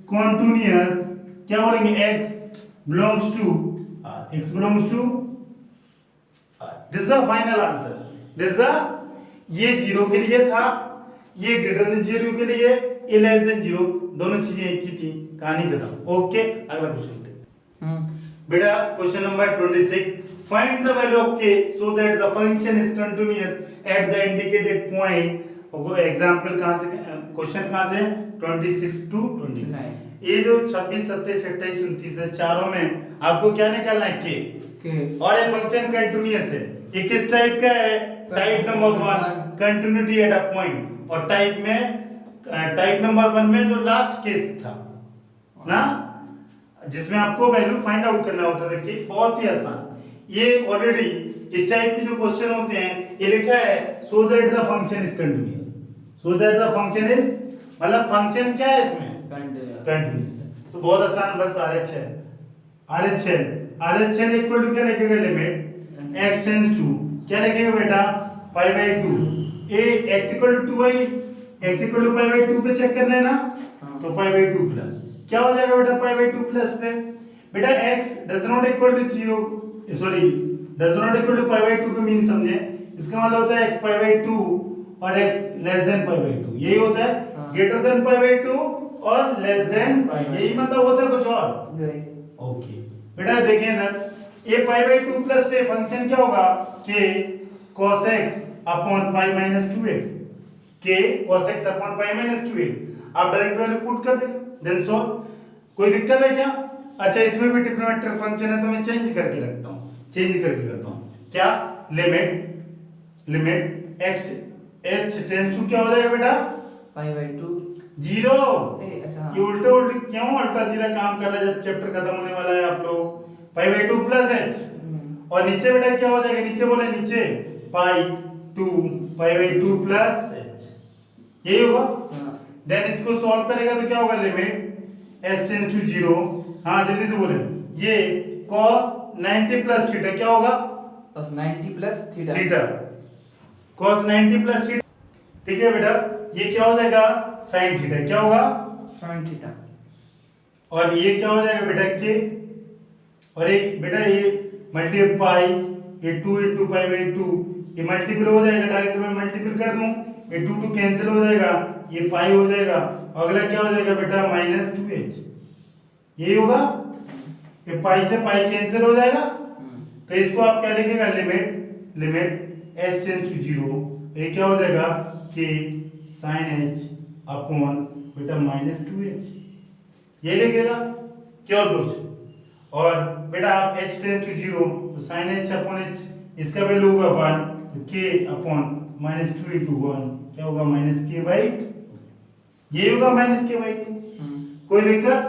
कॉन्टिन्यूअस, क्या बोलेंगे, x belongs to r, x belongs to r. This is the final answer. This is the, ये जीरो के लिए था, ये ग्रेटर देन जीरो के लिए, ये लेस देन जीरो, दोनों चीजें एक ही थी, कहानी खत्म. ओके, अगला क्वेश्चन देखते. बेटा question number 26, find the value of k so that the function is continuous at the indicated point. Example कहां से, क्वेश्चन कहां से, 26 to 29. ये जो 26, 27, 28, 29 है, चारों में आपको क्या निकालना है, k. और ये फंक्शन कंटीन्यूअस है. ये किस टाइप का है, type number 1, continuity at a point. और टाइप में, टाइप नंबर 1 में जो लास्ट केस था ना, जिसमें आपको वैल्यू फाइंड आउट करना होता है. देखिए बहुत ही आसान. ये ऑलरेडी इस टाइप के जो क्वेश्चन होते हैं, ये लिखा है सो that the function is continuous. So that the function is, मतलब फंक्शन क्या है इसमें, कंटीन्यूअस है. तो बहुत आसान, बस RHL इक्वल टू क्या लिखेगा, लिमिट x टेंड्स टू, क्या लिखेगा बेटा, पाई बाय 2. ए x equal to 2y, x equal to pi by 2 पे चेक करना है ना, तो पाई बाय 2 प्लस क्या हो जाएगा बेटा, पाई बाय 2 प्लस पे. बेटा x does not equal to 0, sorry does not equal to pi by 2 का मीन समझे. इसका मतलब होता है x पाई बाय 2 और x less than pi by 2. यही होता है, ग्रेटर देन पाई बाय 2 और लेस देन पाई, यही मतलब होता है, कुछ और. ओके बेटा देखिए ना, ये पाई बाय 2 प्लस पे फंक्शन क्या होगा, k cos x upon pi minus 2x, k cos x upon pi minus 2x. आप डायरेक्ट वैल्यू पुट कर देंगे, देन सॉल्व. कोई दिक्कत है क्या? अच्छा इसमें भी ट्रिग्नोमेट्रिक फंक्शन है, तो मैं चेंज करके रखता हूँ, चेंज करके करता हूँ. क्या, limit x h tends to क्या हो जाएगा बेटा, पाई बाय 2 जीरो. अच्छा, ये उल्टे क्यों उल्टा सीधा काम कर रहा है, जब चैप्टर खत्म होने वाला है आप लोग. पाई बाय 2 प्लस h, और नीचे बेटा क्या हो जाएगा, नीचे बोले नीचे पाई 2 पाई बाय 2 प्लस h, यही होगा. देन इसको सॉल्व करेगा तो क्या होगा, लिमिट h टेंड्स टू 0. हाँ जल्दी से बोले, ये cos 90 प्लस थीटा क्या होगा, cos 90 plus theta, cos 90 plus theta. ठीक है बेटा, ये क्या हो जाएगा, sin थीटा, क्या होगा, sin थीटा. और ये क्या हो जाएगा बेटा, के, और एक बेटा ये मल्टीप्लाई, ये 2 into पाई बाय 2, ये मल्टीपल हो जाएगा, डायरेक्ट में मल्टीपल कर दूं, ये 2 कैंसिल हो जाएगा, ये पाई हो जाएगा. अगला क्या हो जाएगा बेटा, माइनस 2h, यही होगा. ये पाई से पाई कैंसिल हो जाएगा, तो इसको आप क्या लिखेगा, लिमिट h टेंड्स टू 0. ये क्या हो जाएगा, k sin h अपॉन बेटा माइनस 2h, ये लिखेगा. क्या और कुछ, और बेटा आप h टेंड्स टू 0, तो sin h अपॉन h, इसका वैल्यू होगा 1, तो k अपॉन माइनस 2 into 1 क्या होगा, माइनस k बाई, ये होगा माइनस k बाई 2. कोई दिक्कत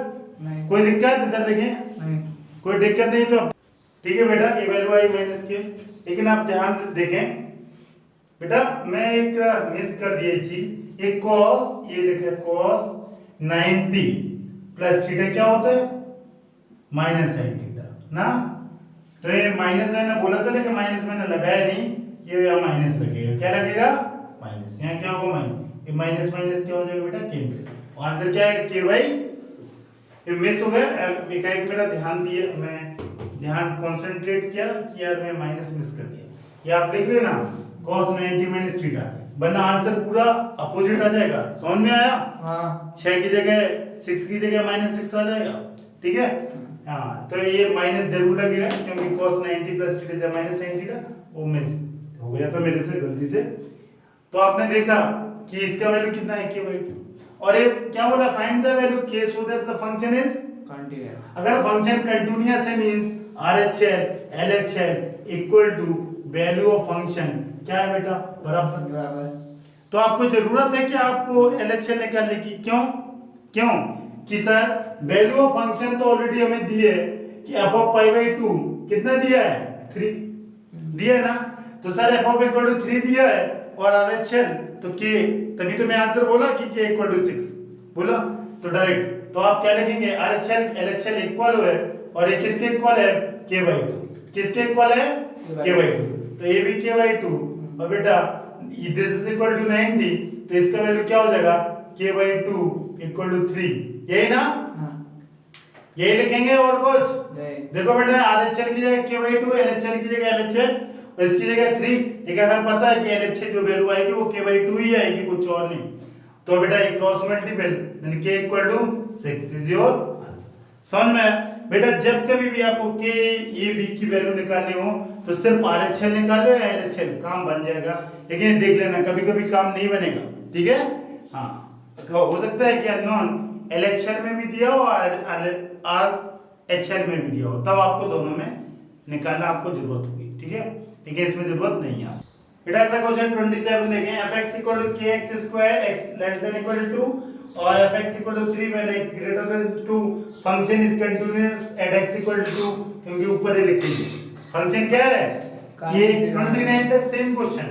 नहीं, कोई दिक्कत, इधर देखें, नहीं, कोई दिक्कत नहीं. तो ठीक है बेटा, ये वैल्यू आई माइनस के. लेकिन आप ध्यान देखें बेटा, मैं एक मिस कर दिया चीज, ये cos, ये लिखा cos 90 प्लस थीटा क्या होता है, माइनस sin थीटा ना. तो ये माइनस है ना, बोला था लेकिन माइनस मैंने लगाया नहीं, ये यहाँ माइनस लगेगा. क्या लगेगा, माइनस. यहाँ क्या होगा, माइनस. ये माइनस माइनस क्या हो जाएगा बेटा, कैंसिल. आंसर क्या है, के भाई. ये मिस हो गया, एकाएक मेरा ध्यान दिया, मैं ध्यान कंसंट्रेट किया कि यार मैं माइनस मिस कर दिया. ये आप लिख लेना, cos 90 माइनस थीटा, वरना आंसर पूरा अपोजिट आ जाएगा. समझ में आया? हाँ, 6 की जगह 6 की जगह माइनस 6 आ जाएगा. ठीक है, हाँ. तो ये माइनस जरूर लगेगा, क्योंकि cos 90 प्लस थीटा जब माइनस sin थीटा, वो मिस हो गया था मेरे से गलती से. तो आपने देखा कि इसका वैल्यू कितना है, k बाई 2. और ये क्या बोला, find the value k so that the function is continuous. अगर फंक्शन कंटीन्यूअस है, means RHL LHL equal to value of function क्या है बेटा, बराबर. तो आपको जरूरत है कि आपको LHL निकालने की. क्यों कि सर वैल्यू ऑफ फंक्शन तो ऑलरेडी हमें दी है कि f ऑफ पाई बाय 2 कितना दिया है, 3 दिया है ना. तो sir f of equal to 3 दिया है, और RHL तो k, तभी तो मैं आंसर बोला कि k इक्वल टू 6 बोला. तो डायरेक्ट तो आप क्या लिखेंगे, RHL LHL इक्वल है, और ये किसके इक्वल है, k बाई 2. किसके इक्वल है, k बाई 2. तो ये भी k बाई 2. और बेटा दिस इज इक्वल टू 90, तो इसका वैल्यू क्या हो जाएगा, k बाई 2 इक्वल टू 3, यही ना, हाँ यही लिखेंगे और कुछ। यही। देखो बेटा RHL की जगह K/2, LHL की जगह LHL और इसकी जगह 3, लेकिन हमें पता है कि LHL जो वैल्यू आएगी वो K/2 ही आएगी, कुछ और नहीं। तो बेटा ये क्रॉस मल्टीपल यानी K equal to 6 is your answer. समझ में? बेटा जब कभी भी आपको K A B की वैल्यू निकालनी हो तो सिर्फ RHL निकालो या LHL, काम बन जाएगा। लेकिन देख लेना कभी कभी काम नहीं बनेगा, ठीक है। हाँ हो सकता है कि अननोन LHL में भी दिया हो और RHL में भी दिया हो, तब आपको दोनों में निकालना आपको जरूरत होगी, ठीक है। ठीक है, इसमें जरूरत नहीं है। बेटा अगला क्वेश्चन 27 देखें। fx equal to kx square x less than equal to 2 और fx equal to 3 when x greater than 2 function is continuous at x equal to 2, क्योंकि ऊपर ही लिखेंगे फंक्शन क्या है ये 29 तक सेम क्वेश्चन।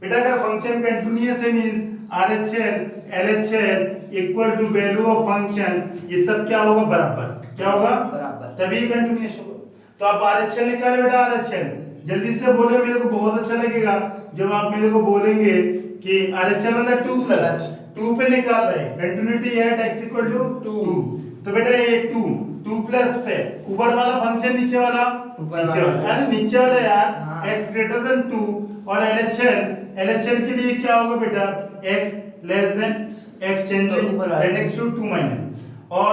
बेटा अगर फंक्शन कंटीन्यूअस है means RHL LHL equal to value of function, ये सब क्या होगा बराबर, क्या होगा बराबर, तभी कंटीन्यूअस होगा। तो आप RHL निकाले बेटा, RHL जल्दी से बोलो, मेरे को बहुत अच्छा लगेगा जब आप मेरे को बोलेंगे कि RHL मतलब 2 प्लस 2 पे निकाल रहे हैं continuity at x equal to 2। तो बेटा ये 2 प्लस पे ऊपर वाला फंक्शन नीचे वाला नीचे वाला यानी नीचे वाला यार x ग्रेटर देन 2 और LHL के लिए क्या होगा बेटा x less than x tending to 2 minus और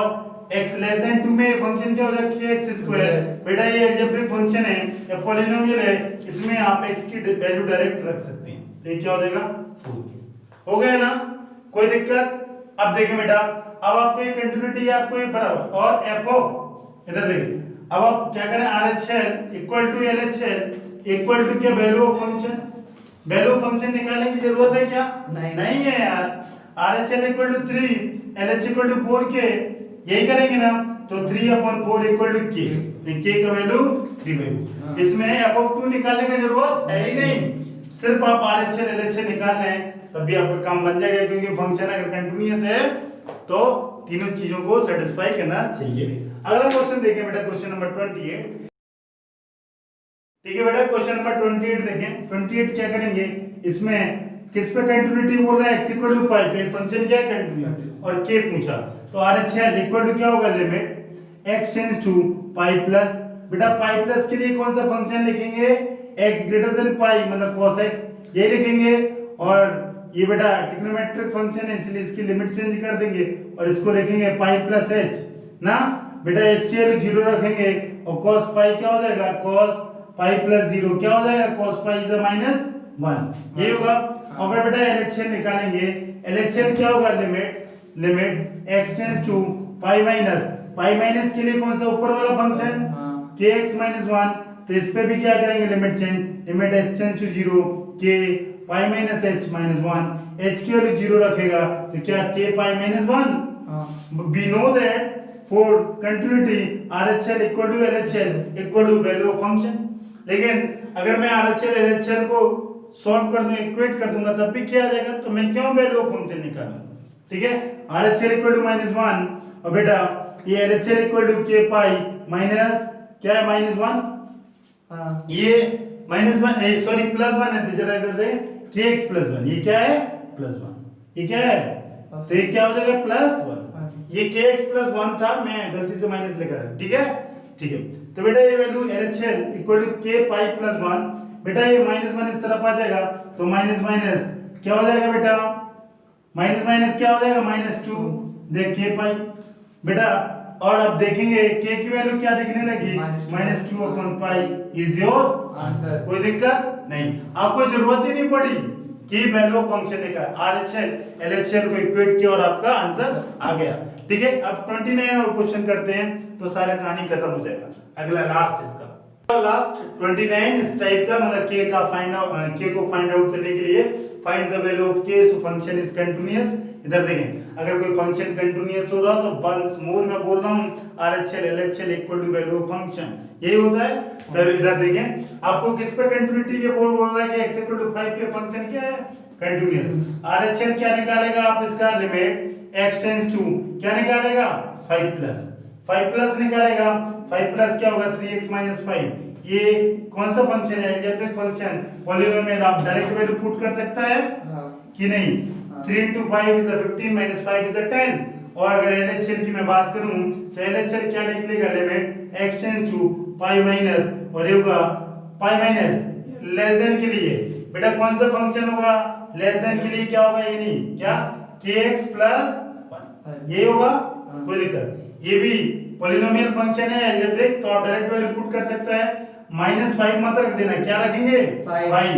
x लेस देन 2 में फंक्शन क्या हो जाएगा kx स्क्वायर। बेटा ये अलजेब्रिक फंक्शन है या पॉलिनोमियल है, इसमें आप x की वैल्यू डायरेक्ट रख सकते हैं, तो ये क्या हो जाएगा 4 हो गया ना, कोई दिक्कत। अब देखिए बेटा अब आपको ये कंटिन्यूटी है, आपको ये बराबर और fo इधर देखिए। अब आप क्या करें RHL equal to LHL equal to क्या value of function, value of function निकालने की जरूरत है क्या? नहीं है यार। RHL equal to 3 LH equal to 4 के यही करेंगे ना, तो 3/4 इक्वल टू k, k का वैल्यू 3/2। इसमें f(2) निकालने की जरूरत है ही नहीं, सिर्फ आप RHL LHL निकाल लें तभी आपका काम बन जाएगा, क्योंकि फंक्शन अगर कंटीन्यूअस है तो तीनों चीजों को सेटिस्फाई करना चाहिए। अगला क्वेश्चन देखिए बेटा, क्वेश्चन नंबर 28। ठीक है बेटा, क्वेश्चन नंबर 28 देखें। 28 क्या करेंगे, इसमें किस पे कंटिन्यूटी बोल रहा है x इक्वल टू पाई पे, फंक्शन क्या है कंटिन्यूअस और k पूछा, तो RHL इक्वल टू क्या होगा limit x tends to pi plus. बेटा पाई प्लस के लिए कौन सा फंक्शन लिखेंगे, x ग्रेटर देन पाई मतलब cos x ये लिखेंगे, और ये बेटा ट्रिग्नोमेट्रिक फंक्शन है इसलिए इसकी लिमिट चेंज कर देंगे और इसको लिखेंगे पाई प्लस h ना। बेटा h की वैल्यू 0 रखेंगे और cos पाई क्या हो जाएगा, cos पाई प्लस 0 क्या हो जाएगा, cos पाई इज -1 ये होगा। और बेटा LHL निकालेंगे, LHL क्या होगा limit x tends to pi minus के लिए कौन सा ऊपर वाला फंक्शन kx -1, तो इस पे भी क्या करेंगे limit change, limit h tends to 0 k pi minus h -1, h की वैल्यू 0 रखेगा तो क्या k pi -1। we know that for continuity RHL equal to LHL equal to value of function, लेकिन अगर मैं RHL LHL को सॉल्व कर दूं इक्वेट कर दूंगा तब भी क्या आ जाएगा, तो मैं क्यों वैल्यू ऑफ फंक्शन निकालूं, ठीक है। RHL इक्वल टू -1 और बेटा ये LHL equal to k pi minus क्या है -1, ये -1 सॉरी +1 है, जरा इधर दे kx +1 ये क्या है +1 ये क्या है, तो ये क्या हो जाएगा +1, ये kx +1 था, मैं गलती से माइनस लेकर आया, ठीक है ठीक है। तो बेटा ये value LHL equal to k pi +1, बेटा ये -1 इस तरफ आ जाएगा तो माइनस क्या हो जाएगा बेटा, माइनस क्या हो जाएगा -2 देखिए पाई बेटा। और अब देखेंगे k की वैल्यू क्या दिखने लगी -2/पाई इज योर आंसर, कोई दिक्कत नहीं, आपको जरूरत ही नहीं पड़ी कि वैल्यू ऑफ फंक्शन निकाल, RHL LHL को इक्वेट किया और आपका आंसर आ गया, ठीक है। अब 29 और क्वेश्चन करते हैं तो सारा कहानी खत्म हो जाएगा। अगला लास्ट इसका लास्ट 29 इस टाइप का मतलब k को फाइंड आउट करने के लिए find the value of k so function is continuous. इधर देखें अगर कोई फंक्शन कंटीन्यूअस हो रहा तो वंस मोर मैं बोल रहा हूं RHL LHL equal to value of function यही होता है। तो इधर देखें आपको किस पे कंटीन्यूटी ये बोल रहा है कि x इक्वल टू 5 पे फंक्शन क्या है कंटीन्यूअस। RHL क्या निकालेगा आप इसका लिमिट x टेंड्स टू क्या निकालेगा 5 प्लस निकालेगा, 5 प्लस क्या होगा 3x - 5, ये कौन सा फंक्शन है अलजेब्रिक फंक्शन पॉलिनोमियल, आप डायरेक्ट वैल्यू पुट कर सकता है कि नहीं। 3 × 5 = 15 - 5 = 10 और अगर LHL की मैं बात करूं तो LHL क्या निकलेगा, limit x tends to pi minus और ये होगा पाई माइनस लेस देन के लिए बेटा कौन सा फंक्शन होगा, लेस देन के लिए क्या होगा, ये नहीं क्या kx प्लस 1 ये होगा, कोई दिक्कत, ये भी पॉलिनोमियल फंक्शन है अलजेब्रिक, तो आप डायरेक्ट वैल्यू पुट कर सकते हैं। -5 मत रख देना, क्या रखेंगे 5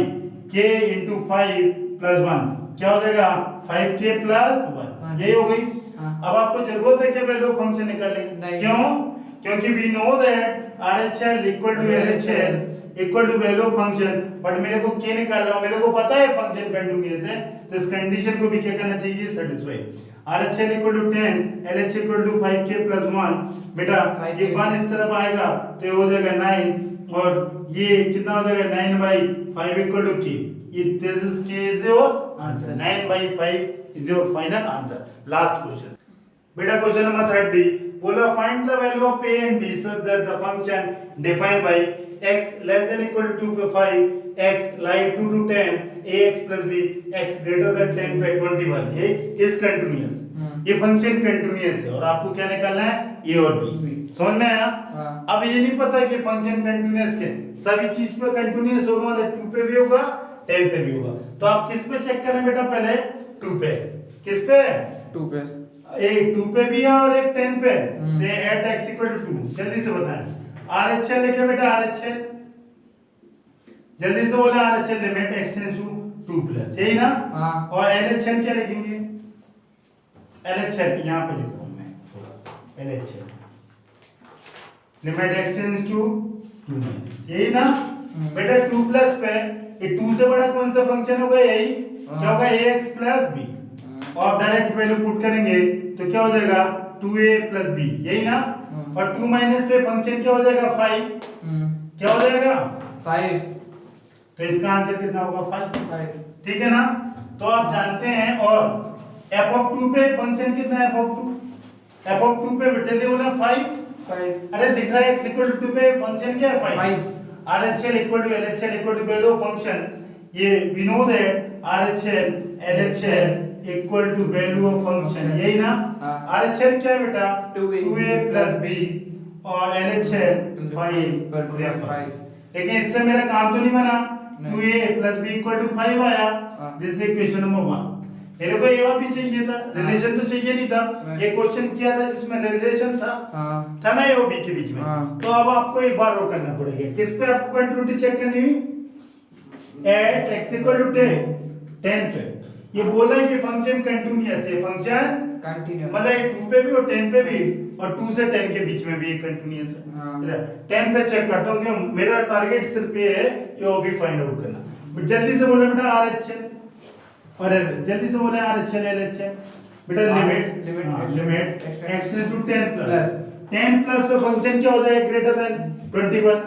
k into 5 plus 1 क्या हो जाएगा 5k plus 1 यही हो गई। अब आपको जरूरत है क्या वैल्यू फंक्शन निकालने की, क्यों, क्योंकि we know that RHL equal to LHL equal to value function, but मेरे को k निकालना है, मेरे को पता है फंक्शन कंटीन्यूअस है, तो इस कंडीशन को भी क्या करना चाहिए, satisfy. RHL equal to 10 LHL equal to 5k plus 1 बेटा ये 1 इस तरफ आएगा तो ये हो जाएगा 9 और ये कितना हो जाएगा 9/5 इक्वल टू k, ये this is k is your answer, 9/5 is your final answer. Last question बेटा क्वेश्चन नंबर 30 बोला find the value of a and b such that the function defined by x less than equal to 2 by 5 x like 2 to 10 ax plus b x greater than 10 by 21 ये is continuous, ये function continuous है और आपको क्या निकालना है a और b, समझ में आया। अब ये नहीं पता कि फंक्शन कंटीन्यूअस के सभी चीज पे कंटीन्यूअस होगा, मतलब 2 पे भी होगा 10 पे भी होगा, तो आप किस पे चेक करें बेटा, पहले 2 पे, किस पे 2 पे, एक 2 पे भी है और एक 10 पे, तो एट x इक्वल टू 2, जल्दी से बताएं RHL लिखे बेटा, RHL जल्दी से बोले, RHL limit x tends to 2 plus, यही ना, और LHL क्या लिखेंगे, LHL यहाँ पे लिखता हूं मैं थोड़ा, LHL limit x tends to 2 minus, यही ना बेटा 2 प्लस पे ये 2 से बड़ा कौन सा फंक्शन होगा, यही क्या होगा ax प्लस b, और डायरेक्ट वैल्यू पुट करेंगे तो क्या हो जाएगा 2a प्लस b, यही ना, और 2 माइनस पे फंक्शन क्या हो जाएगा 5, क्या हो जाएगा 5, तो इसका आंसर कितना होगा 5, ठीक है ना। तो आप जानते हैं, और f ऑफ 2 पे फंक्शन कितना है, f ऑफ 2 पे जल्दी बोला 5, अरे दिख रहा है x इक्वल टू 2 पे फंक्शन क्या है 5, RHL equal to LHL equal to value of function, ये we know that RHL LHL equal to value of function, यही ना, RHL क्या है बेटा 2a प्लस b और LHL 5, लेकिन इससे मेरा काम तो नहीं बना, 2a plus b equal to 5 आया, दिस इज इक्वेशन नंबर 1। मेरे को ये भी चाहिए था, रिलेशन तो चाहिए नहीं था, ये क्वेश्चन किया था जिसमें रिलेशन था ना ये और बी के बीच में, तो अब आपको एक बार और करना पड़ेगा, किस पे आपको कंटिन्यूटी चेक करनी है, एट x इक्वल टू 10 पे, ये बोला है कि फंक्शन कंटीन्यूअस है, फंक्शन कंटीन्यूअस मतलब 2 पे भी और 10 पे भी और 2 से 10 के बीच में भी कंटीन्यूअस है। 10 पे चेक करता हूं कि मेरा टारगेट सिर्फ ये है कि वो भी फाइंड आउट करना। जल्दी से बोले बेटा RHL, और जल्दी से बोले RHL LHL बेटा limit x tends to 10 plus पे फंक्शन क्या हो जाएगा ग्रेटर देन 21,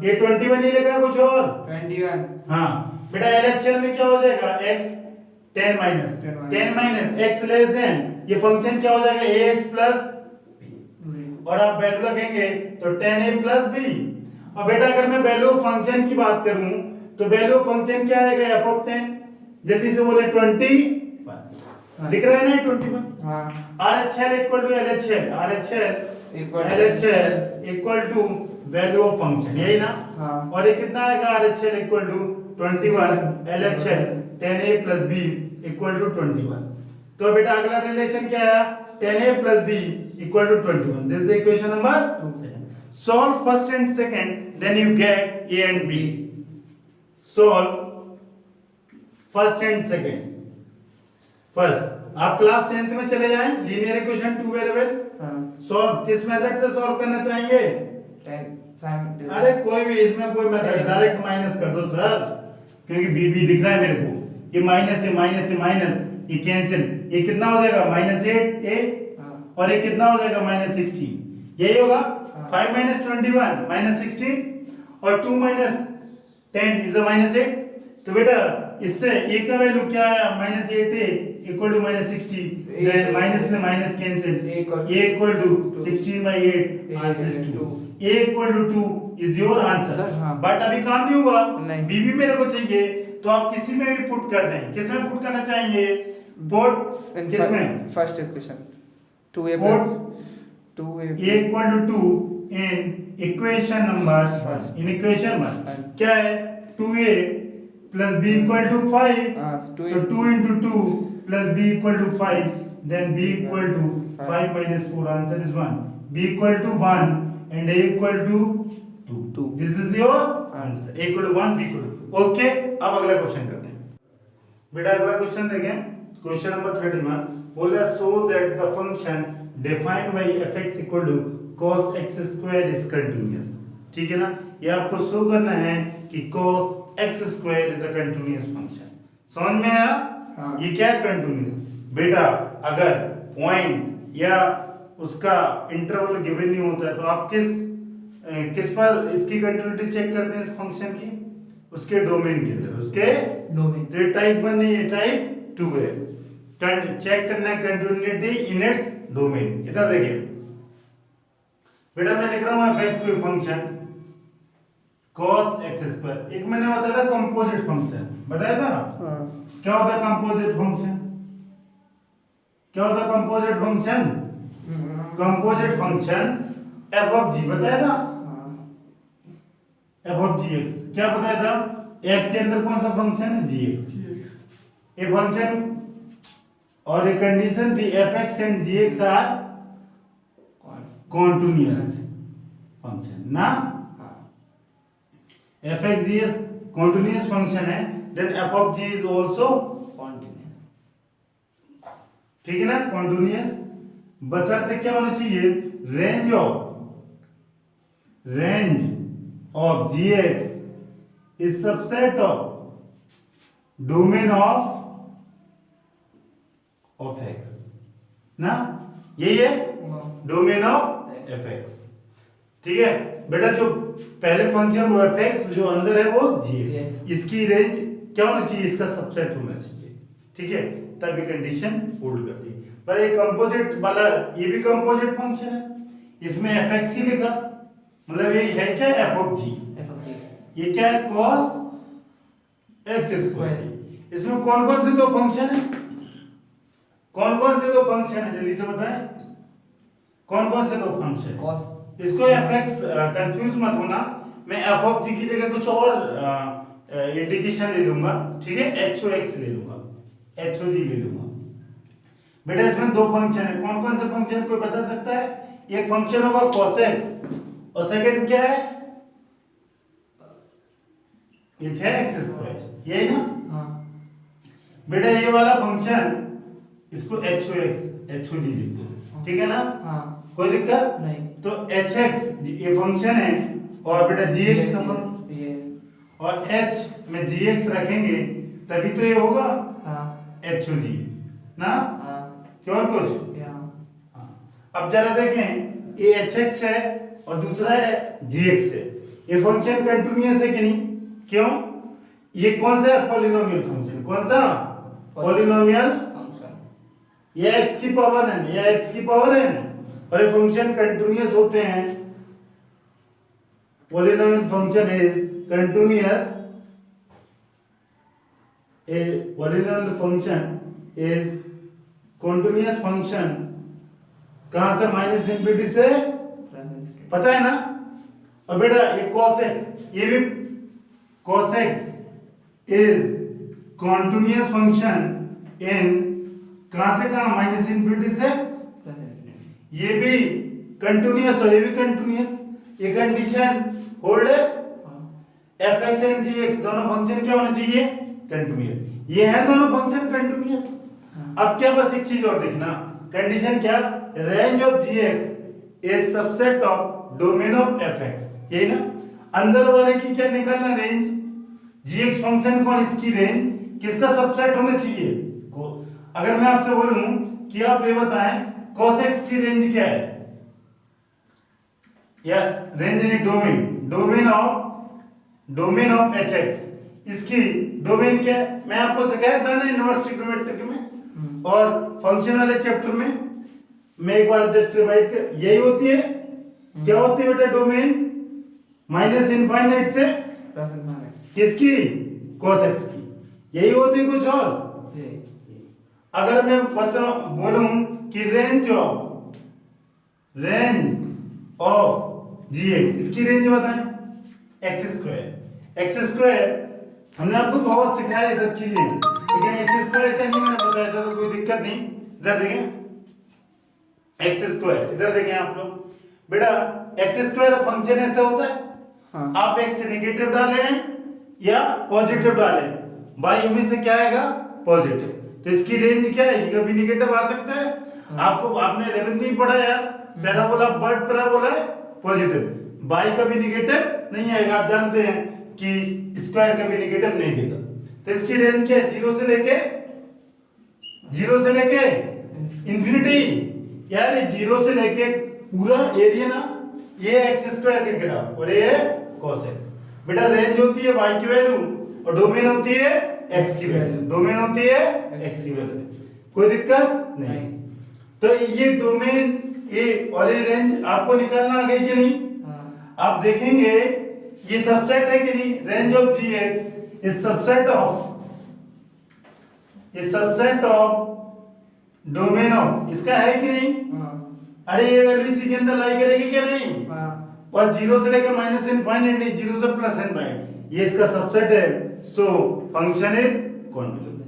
ये 21 नहीं लेगा कुछ और 21, हां बेटा LHL में क्या हो जाएगा x 10 minus x less then ये फंक्शन क्या हो जाएगा ax प्लस b, और आप वैल्यू लगेंगे तो 10a प्लस b, और बेटा अगर मैं वैल्यू फंक्शन की बात करूं तो वैल्यू फंक्शन क्या आएगा f ऑफ 10, जल्दी से बोले 21, दिख रहा है ना 21, हां RHL equal to LHL, LHL equal to value of function, यही ना, और ये कितना आएगा RHL equal to 21 LHL 10a plus b equal to 21, तो बेटा अगला रिलेशन क्या है 10a plus b equal to 21, this is equation number 2। Solve first and second then you get a and b, solve first and second, first आप class 10th में चले जाएं, linear equation 2 variable solve किस method से solve करना चाहेंगे, अरे कोई भी इसमें कोई मेथड, डायरेक्ट माइनस कर दो सर, क्योंकि b b दिख रहा है मेरे को, ये माइनस है माइनस है माइनस, ये कैंसिल, ये कितना हो जाएगा -8a और ये कितना हो जाएगा -16, यही होगा 5 - 21 -16 और 2 - 10 इज -8, तो बेटा इससे a का वैल्यू क्या आया -8a equal to -60, then minus में minus cancel, a equal to 16/8 answer is 2, a equal to 2 is your answer. But अभी काम नहीं हुआ, b भी मेरे को चाहिए, तो आप किसी में भी पुट कर दें, किस में पुट करना चाहेंगे, पुट किस में, first equation, 2a Put plus 2a a equal to 2 in equation number 1. In equation 1 क्या है 2a plus b equal to 5. two So 2 into 2 plus b equal to 5. Then b equal to 5 minus 4. Answer is 1. b equal to 1 and a equal to 2. Two. This is your answer. a equal to 1, b equal to. Okay. अब अगला question करते हैं. बेटा अगला question देखें. Question number 31. बोला so that the function defined by fx equal to cos x square is continuous. ठीक है ना? ये आपको शो करना है कि cos x square is a continuous function. समझ में आया? हाँ. ये क्या कंटिन्यूस? बेटा अगर पॉइंट या उसका इंटरवल गिवन नहीं होता है तो आप किस पर इसकी कंटिन्यूटी चेक करते हैं इस फंक्शन की? उसके डोमेन के अंदर, उसके डोमेन. तो ये टाइप 1 नहीं, ये टाइप 2 है. चेक करना है कंटिन्यूटी इन इट्स डोमेन. इधर देखिए बेटा मैं लिख रहा हूं fx कोई फंक्शन cos x स्क्वायर. एक मैंने बताया था कंपोजिट फंक्शन, बताया था. हाँ. क्या होता है कंपोजिट फंक्शन? क्या होता है composite function? Composite function f of g बताया था. f ऑफ gx क्या बताया था? f के अंदर कौन सा फंक्शन है? gx. ये फंक्शन और एक कंडीशन थी fx and gx are continuous function ना. fx gx कॉन्टिन्यूअस फंक्शन है, then f of g is also ठीक है ना, कॉन्टिन्यूअस. बशर्ते क्या होना चाहिए? Range of gx is subset of domain of x ना. यही है डोमेन ऑफ fx. ठीक है बेटा, जो पहले फंक्शन वो fx, जो अंदर है वो gx. इसकी रेंज क्या होना चाहिए? इसका सबसेट होना चाहिए. ठीक है, तब ये कंडीशन होल्ड करती है. पर ये कंपोजिट वाला, ये भी कंपोजिट फंक्शन है, इसमें fx ही लिखा, मतलब ये है क्या? f of g. ये क्या है? cos x square. इसमें कौन कौन से दो फंक्शन है? कौन कौन से दो फंक्शन है? जल्दी से बताएं. कौन कौन से दो फंक्शन? cos. इसको fx कंफ्यूज मत होना, मैं f ऑफ g की जगह कुछ और इंडिकेशन ले लूंगा. ठीक है, hox ले लूंगा, hog ले लूंगा. बेटा इसमें दो फंक्शन है. कौन कौन से फंक्शन कोई बता सकता है? एक फंक्शन होगा cos x और सेकंड क्या है? एक है x स्क्वायर. यही ना. हाँ. बेटा ये वाला फंक्शन इसको hog लिख दो. ठीक है ना. हाँ. कोई दिक्कत नहीं. तो hx ये फंक्शन है और बेटा gx का फंक्शन, ये और h में gx रखेंगे तभी तो ये होगा हाँ. hog ना. हाँ. क्या और कुछ? यहाँ. अब जरा देखें, ये hx है और दूसरा है gx है. ये फंक्शन कंटिन्यूअस है कि नहीं? क्यों? ये कौन सा पॉलिनोमियल फंक्शन? कौन सा पॉलिनोमियल फंक्शन? ये x की पावर n, ये x की पावर n, और ये फंक्शन कंटिन्यूअस होते हैं. Polynomial function is continuous. A polynomial function is continuous function. कहां से? माइनस इंफिनिटी से. पता है ना. और बेटा ये cos x, ये भी cos x is continuous function in कहां से कहां? माइनस इंफिनिटी से. ये भी कंटिन्यूअस और ये भी कंटिन्यूअस. ये कंडीशन होल्ड है. fx एंड gx दोनों फंक्शन क्या होना चाहिए? कंटिन्यूअस. ये है दोनों फंक्शन कंटिन्यूअस. अब क्या बस एक चीज और देखना, कंडीशन क्या? Range of gx is subset of domain of fx. यही ना. अंदर वाले की क्या निकालना? रेंज. gx फंक्शन कौन? इसकी रेंज किसका सबसेट होना चाहिए? अगर मैं आपसे बोलूं कि आप ये बताएं cos x की रेंज क्या है, या रेंज नहीं, डोमेन ऑफ hx, इसकी डोमेन क्या है? मैं आपको सिखाया था ना इनवर्स ट्रिग्नोमेट्रिक में और फंक्शन वाले चैप्टर में. मैं एक बार जस्ट रिवाइज कर, यही होती है. क्या होती है बेटा? डोमेन माइनस इनफाइनाइट से प्लस इनफाइनाइट. किसकी? cos x की. यही होती है, कुछ और? अगर मैं बोलूं कि range of range of gx, इसकी रेंज बताएं एक्स स्क्वायर। हमने आपको बहुत सिखाया ये सब चीजें, लेकिन एक्स स्क्वायर का नहीं मैंने बताया था, तो कोई दिक्कत नहीं। इधर देखें एक्स स्क्वायर, इधर देखें आप लोग बेटा, एक्स स्क्वायर फंक्शन ऐसे होता है, हाँ। आप एक्स नेगेटिव डाले हैं या पॉजिटिव डाले, बाई हमेशा क्या आएगा पॉजिटिव, तो इसकी रेंज क्या है, कभी नेगेटिव आ सकता है। आपको आपने 11th में पढ़ा यार, पैराबोला बर्ड पैराबोला है पॉजिटिव, बाई कभी नेगेटिव नहीं आएगा, आप जानते हैं कि स्क्वायर कभी नेगेटिव नहीं देगा। तो इसकी रेंज क्या है, जीरो से लेके इंफिनिटी, यार ये जीरो से लेके पूरा एरिया ना, ये एक्स स्क्वायर के ग्राफ और ये cos x। बेटा रेंज होती है y की वैल्यू और डोमेन होती है x की वैल्यू, डोमेन होती है x की वैल्यू, कोई दिक्कत नहीं। तो ये डोमेन ए और ये रेंज आपको निकालना आ गई कि नहीं? आप देखेंगे ये सबसेट है कि नहीं, range of gx is subset of domain of, इसका है कि नहीं? अरे ये वैल्यू इसी के अंदर लाई करेगी क्या नहीं? और जीरो से लेकर माइनस इनफाइनाइट नहीं, जीरो से प्लस इनफाइनाइट, ये इसका सबसेट है, सो फंक्शन इज कॉन्टिन्यूअस।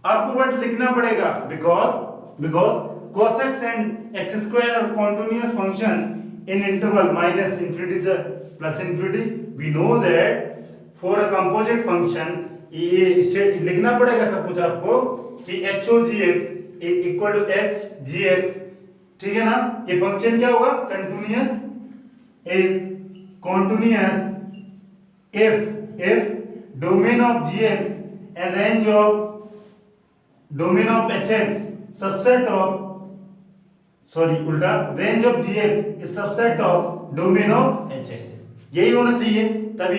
आपको बट लिखना पड़ेगा because cos x and x square are continuous function in interval minus infinity से plus infinity। we know that for a composite function ये स्टेट लिखना पड़ेगा सब कुछ आपको कि h o g x equal to h g x, ठीक है ना। ये फंक्शन क्या होगा, continuous if domain of gx and range of domain of hx subset of उल्टा, range of gx is subset of domain of hx, यही होना चाहिए, तभी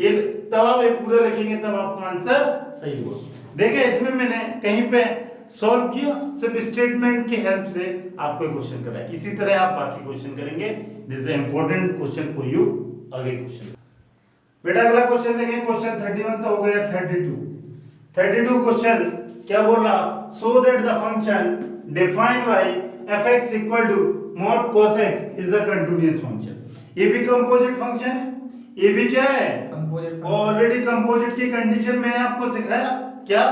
ये तब आप ये पूरा लिखेंगे तब आपका आंसर सही होगा। देखिए इसमें मैंने कहीं पे सॉल्व किया, सिर्फ स्टेटमेंट की हेल्प से आपको क्वेश्चन कराया, इसी तरह आप बाकी क्वेश्चन करेंगे। This is important question for you. आगे क्वेश्चन बेटा, अगला क्वेश्चन देखें, क्वेश्चन 31 तो हो गया, 32 क्वेश्चन क्या बोल रहा, so that the function defined by fx equal to mod cos x is a continuous function. ये भी कंपोजिट फंक्शन है, ये भी क्या है कंपोजिट। ऑलरेडी कंपोजिट की कंडीशन मैंने आपको सिखाया, क्या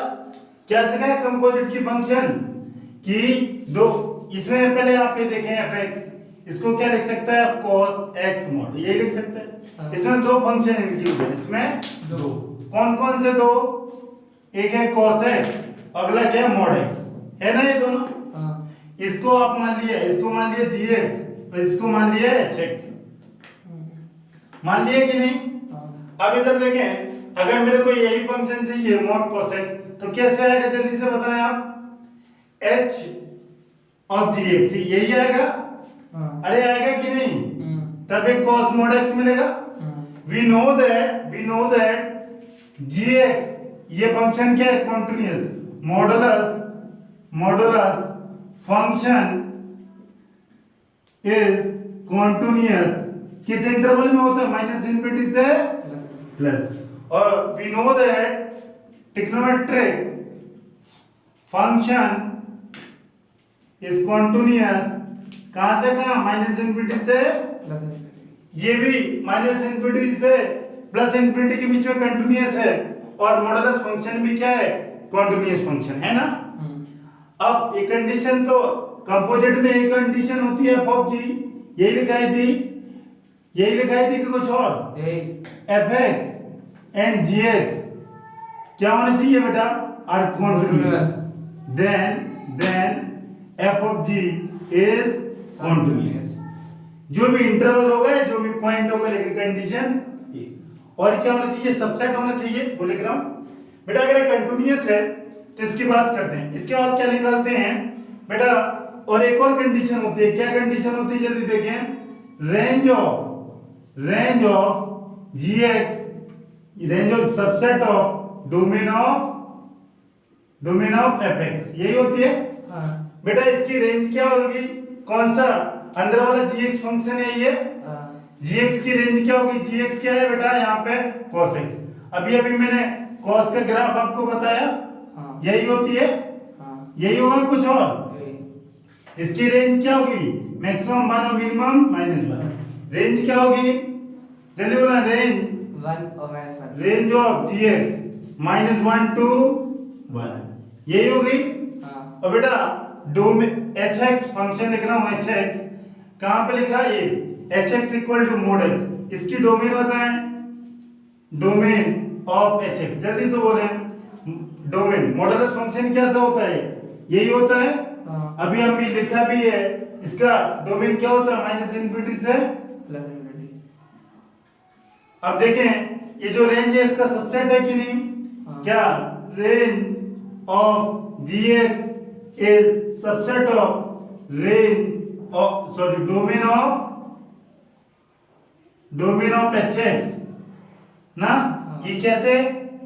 सिखाया कंपोजिट की फंक्शन कि दो, इसमें पहले आप ये देखें fx, इसको क्या लिख सकता है cos x mod, ये लिख सकता है। इसमें दो फंक्शन इंक्लूड है, इसमें दो, कौन से दो, एक है cos x, अगला क्या है mod x, है ना ये दोनों। इसको आप मान लिया, इसको मान लिया gx और इसको मान लिया hx, मान लिया कि नहीं? अब इधर देखें, अगर मेरे को यही फंक्शन चाहिए mod cos x, तो कैसे आएगा जल्दी से बताएं आप, h ऑफ gx यही आएगा, अरे आएगा कि नहीं? तब एक cos mod x मिलेगा। we know that gx ये फंक्शन क्या है, continuous, modulus function is continuous, किस इंटरवल में होता है, माइनस इनफिनिटी से प्लस। और we know that trigonometric function is continuous, कहां से कहां, माइनस इनफिनिटी से प्लस, ये भी माइनस इनफिनिटी से प्लस इनफिनिटी के बीच में कंटीन्यूअस है, और मॉडुलस फंक्शन भी क्या है, कंटीन्यूअस फंक्शन है ना। अब एक कंडीशन तो कंपोजिट में एक कंडीशन होती है f g, यही लिखाई थी कि कुछ और, fx एंड gx क्या होना चाहिए बेटा, are continuous, then f of g is continuous. जो भी इंटरवल होगा, जो भी पॉइंट होगा, लेकिन कंडीशन और क्या होना चाहिए, सबसेट होना चाहिए, वो लिख रहा हूं बेटा। अगर कंटीन्यूअस है तो इसकी बात करते हैं, इसके बाद क्या निकालते हैं बेटा, और एक और कंडीशन होती है, क्या कंडीशन होती है जल्दी देखें, range of gx, range of subset of domain of fx, यही होती है। बेटा इसकी रेंज क्या होगी, कौन सा अंदर वाला gx फंक्शन है ये, gx की रेंज क्या होगी, gx क्या है बेटा यहाँ पे cos x, अभी मैंने cos का ग्राफ आपको बताया, यही होती है, यही होगा कुछ और। इसकी रेंज क्या होगी, मैक्सिमम 1 और मिनिमम -1। रेंज क्या होगी, जल्दी बोलना, रेंज 1 और -1। रेंज ऑफ gx -1 to 1, यही होगी। हाँ। और बेटा डोमेन hx फंक्शन लिख रहा हूं, hx कहां पे लिखा है, ये hx equal to mod x, इसकी डोमेन बताएं, डोमेन ऑफ hx, जल्दी से बोले, डोमेन मॉडुलस फंक्शन क्या सा होता है, यही होता है। हाँ। अभी हम भी लिखा भी है, इसका डोमेन क्या होता है, -∞ से +∞। अब देखें ये जो रेंज है इसका सबसेट है कि नहीं। हाँ। क्या range of gx is subset of range of sorry domain of hx ना। ये कैसे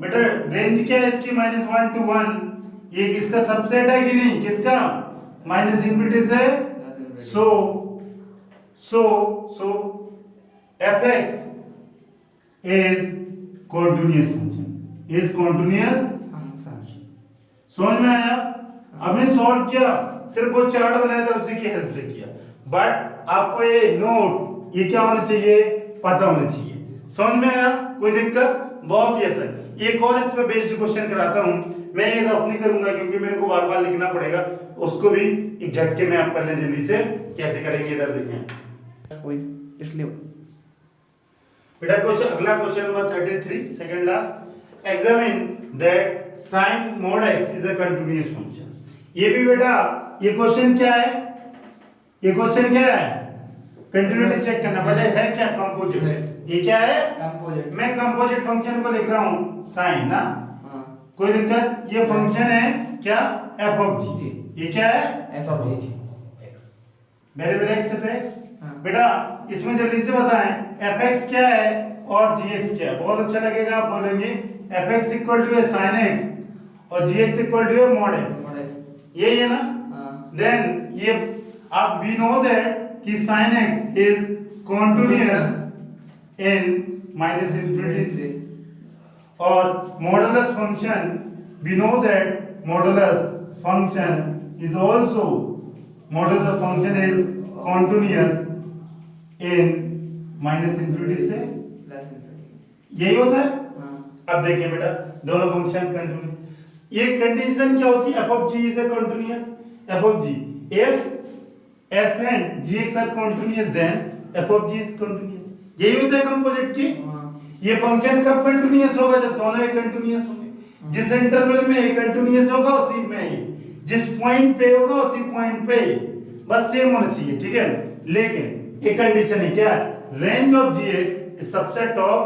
बेटा, रेंज क्या है इसकी, -1 to 1, ये किसका सबसेट है कि नहीं, किसका, -∞ से। so fx is continuous function, is continuous function। समझ में आया। हमने सॉल्व किया, सिर्फ वो चार्ट बनाया था उसी की हेल्प से किया, बट आपको ये नोट ये क्या होना चाहिए, पता होना चाहिए। समझ में आया, कोई दिक्कत, बहुत ही आसान। एक और इस पे बेस्ड क्वेश्चन कराता हूं, मैं ये रफ नहीं करूंगा क्योंकि मेरे को बार बार लिखना पड़ेगा, उसको भी एक झटके में आप कर लें जल्दी से, कैसे करेंगे इधर देखें कोई इसलिए बेटा। क्वेश्चन अगला question number 33 second last, examine that sin mod x is a continuous function. ये भी बेटा ये क्वेश्चन क्या है, ये क्वेश्चन क्या है, कंटिन्यूटी चेक करना पड़े है क्या, कंपोजिट, ये क्या है कंपोजिट। मैं कंपोजिट फंक्शन को लिख रहा हूं sin ना। हाँ। कोई दिक्कत, ये फंक्शन है क्या, f of g, ये क्या है f of g x, variable x है तो x। हाँ। बेटा इसमें जल्दी से बताएं fx क्या है और gx क्या है, बहुत अच्छा लगेगा आप बोलेंगे fx इक्वल टू है sin x और gx इक्वल टू है mod x, यही है ना। देन ये आप वी नो दैट कि sin x is continuous in -∞ और modulus function we know that modulus function is also modulus function is continuous in -∞ से, यही होता है। अब देखिए बेटा दोनों फंक्शन कंटिन्यूअस, ये कंडीशन क्या होती है, f of g is a continuous, f of g if f and gx are continuous then f of g is continuous, यही होता है कंपोजिट की। ये फंक्शन कब कंटिन्यूअस होगा, जब दोनों एक कंटिन्यूअस होंगे, जिस इंटरवल में एक कंटिन्यूअस होगा उसी में ही, जिस पॉइंट पे होगा उसी पॉइंट पे ही, बस सेम होना चाहिए, ठीक है। लेकिन एक कंडीशन है क्या, range of gx is subset of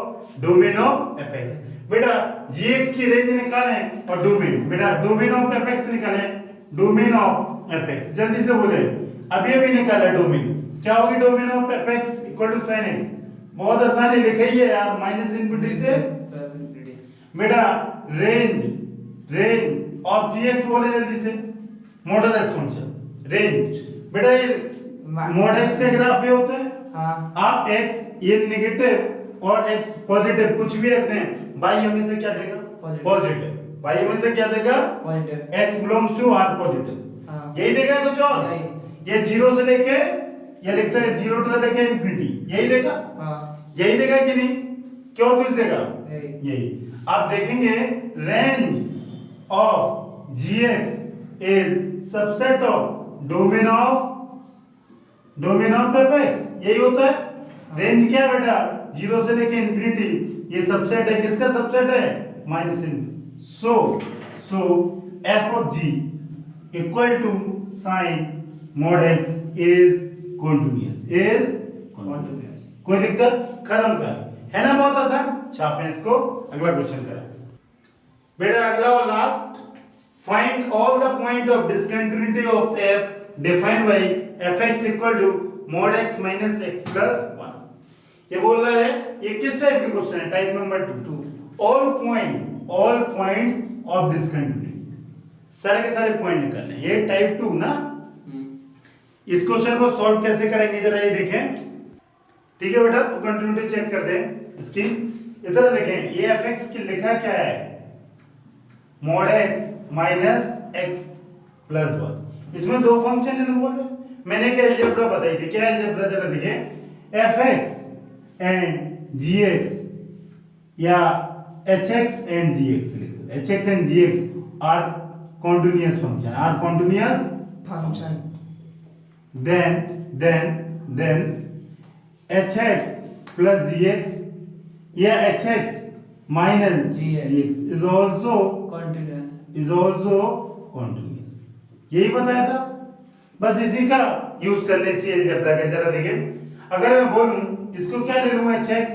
domain of fx। बेटा gx की रेंज निकालें और डोमेन, बेटा डोमेन ऑफ fx निकालें, डोमेन ऑफ fx, जल्दी से बोले, अभी अभी निकाला डोमेन, क्या होगी domain of fx equal to sin x, बहुत आसान है, लिखे ही है यार, -∞ से। बेटा रेंज ऑफ gx बोले जल्दी से, मॉडुलस फंक्शन रेंज, बेटा ये mod x का ग्राफ ये होता है। हाँ। आप x ये नेगेटिव और x पॉजिटिव कुछ भी रखते हैं, y हमेशा क्या देगा, पॉजिटिव, y हमेशा क्या देगा, positive, x belongs to r positive, हाँ। यही देगा, कुछ और ये 0 से लेके ये लिखते हैं 0 से लेके इंफिनिटी, यही देगा, हाँ। यही देगा कि नहीं, क्यों कुछ देगा, यही। यही। आप देखेंगे range of gx is subset of domain of fx, यही होता है। रेंज क्या है बेटा, 0 से लेके इंफिनिटी, ये सबसेट है, किसका सबसेट है, -∞ so f of g equal to sin mod x is continuous, कोई दिक्कत, खत्म कर, है ना, बहुत आसान। छापें इसको, अगला क्वेश्चन करें बेटा, अगला और last, find all the point of discontinuity of f defined by fx equal to mod x minus x plus 1। ये बोल रहा है, ये किस टाइप के क्वेश्चन है, type number 2, all points of discontinuity, सारे के सारे पॉइंट निकालने, ये टाइप 2 ना। इस क्वेश्चन को सॉल्व कैसे करेंगे जरा ये देखें, ठीक है बेटा। तो कंटिन्यूटी चेक कर दें इसकी, इधर देखें, ये fx की लिखा क्या है, mod x minus x plus 1, इसमें दो फंक्शन है ना, बोल रहे मैंने क्या अलजेब्रा बताई थी, क्या अलजेब्रा जरा देखिए, fx एंड gx या hx एंड gx लिख दो, hx and gx are continuous function, are continuous function then hx plus gx या hx minus gx is also continuous, यही बताया था। बस इसी का यूज करने से अलजेब्रा का जरा देखें, अगर मैं बोलूं इसको क्या ले लूं hx,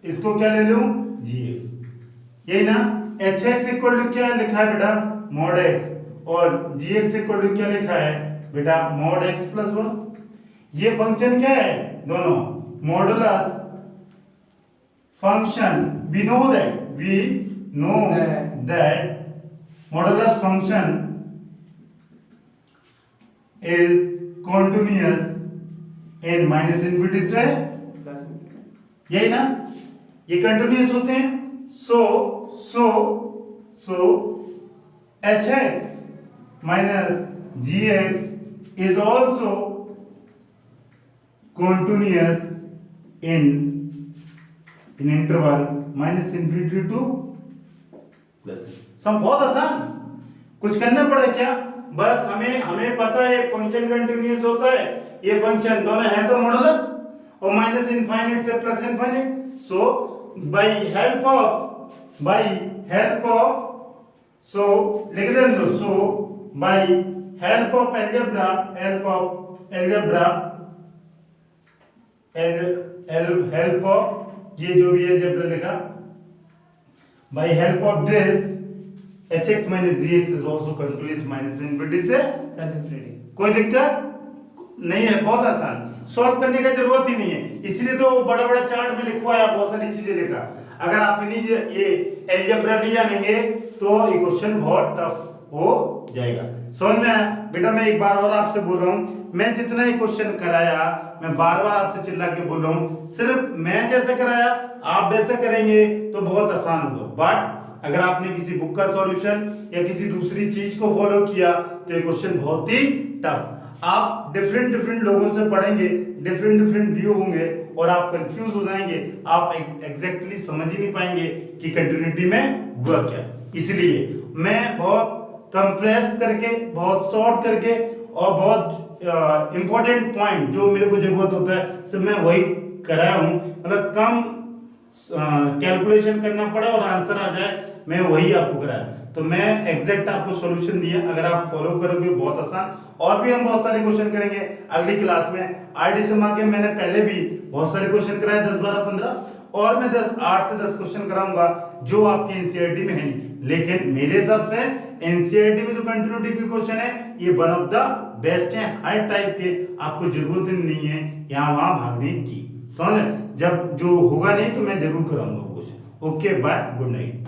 इसको क्या ले लूं gx, यही ना। hx इक्वल टू क्या लिखा है बेटा mod x, और gx इक्वल टू क्या लिखा है बेटा mod x प्लस 1। ये फंक्शन क्या है दोनों, modulus function, we know that modulus function is continuous in minus infinity से, यही ना, ये कंटिन्यूअस होते हैं। सो hx minus gx is also continuous in interval minus infinity two plus. सब बहुत आसान, कुछ करना पड़े क्या, बस हमें पता है फंक्शन कंटिन्यूअस होता है, ये फंक्शन दोनों है तो मॉडुलस, और माइनस इनफाइनाइट से plus infinite. So by help of so लिख दें लो, सो बाय हेल्प ऑफ ये जो भी है जब लिखा, by help of this hx minus gx is also continuous minus infinity से प्लस इनफिनिटी। कोई दिक्कत नहीं है, बहुत आसान, सॉल्व करने का जरूरत ही नहीं है, इसलिए तो बड़ा बड़ा चार्ट में लिखवाया, बहुत सारी चीजें लिखा। अगर आप ये अलजेब्रा नहीं जानेंगे तो ये क्वेश्चन बहुत टफ हो जाएगा। समझ में आया बेटा? मैं एक बार और आपसे बोल रहा हूँ, मैं जितना ही क्वेश्चन कराया, मैं बार बार आपसे चिल्ला के बोल रहा हूँ, सिर्फ मैं जैसे कराया आप वैसे करेंगे तो बहुत आसान होगा। बट अगर आपने किसी बुक का सॉल्यूशन या किसी दूसरी चीज को फॉलो किया तो ये क्वेश्चन बहुत ही टफ। आप डिफरेंट लोगों से पढ़ेंगे, डिफरेंट व्यू होंगे और आप कंफ्यूज हो जाएंगे, आप एग्जैक्टली समझ ही नहीं पाएंगे कि कंटिन्यूटी में हुआ क्या। इसलिए मैं बहुत कंप्रेस करके, बहुत शॉर्ट करके और बहुत इंपॉर्टेंट पॉइंट जो मेरे को जरूरत होता है सिर्फ मैं वही कराया हूँ, मतलब कम कैलकुलेशन करना पड़ा और आंसर आ जाए, मैं वही आपको कराया। तो मैं एग्जैक्ट आपको सॉल्यूशन दिया, अगर आप फॉलो करोगे बहुत आसान। और भी हम बहुत सारे क्वेश्चन करेंगे अगली क्लास में। आईडीएसएम के मैंने पहले भी बहुत सारे क्वेश्चन कराए, 10 12 15, और मैं 8 से 10 क्वेश्चन कराऊंगा जो आपके एनसीईआरटी में है। लेकिन मेरे हिसाब से एनसीईआरटी में जो कंटिन्यूटी के क्वेश्चन है ये वन ऑफ द बेस्ट है, हर टाइप के, आपको जरूरत नहीं है यहाँ वहां भागने की। समझ, जब जो होगा नहीं तो मैं जरूर कराऊंगा question. Okay bye, good night.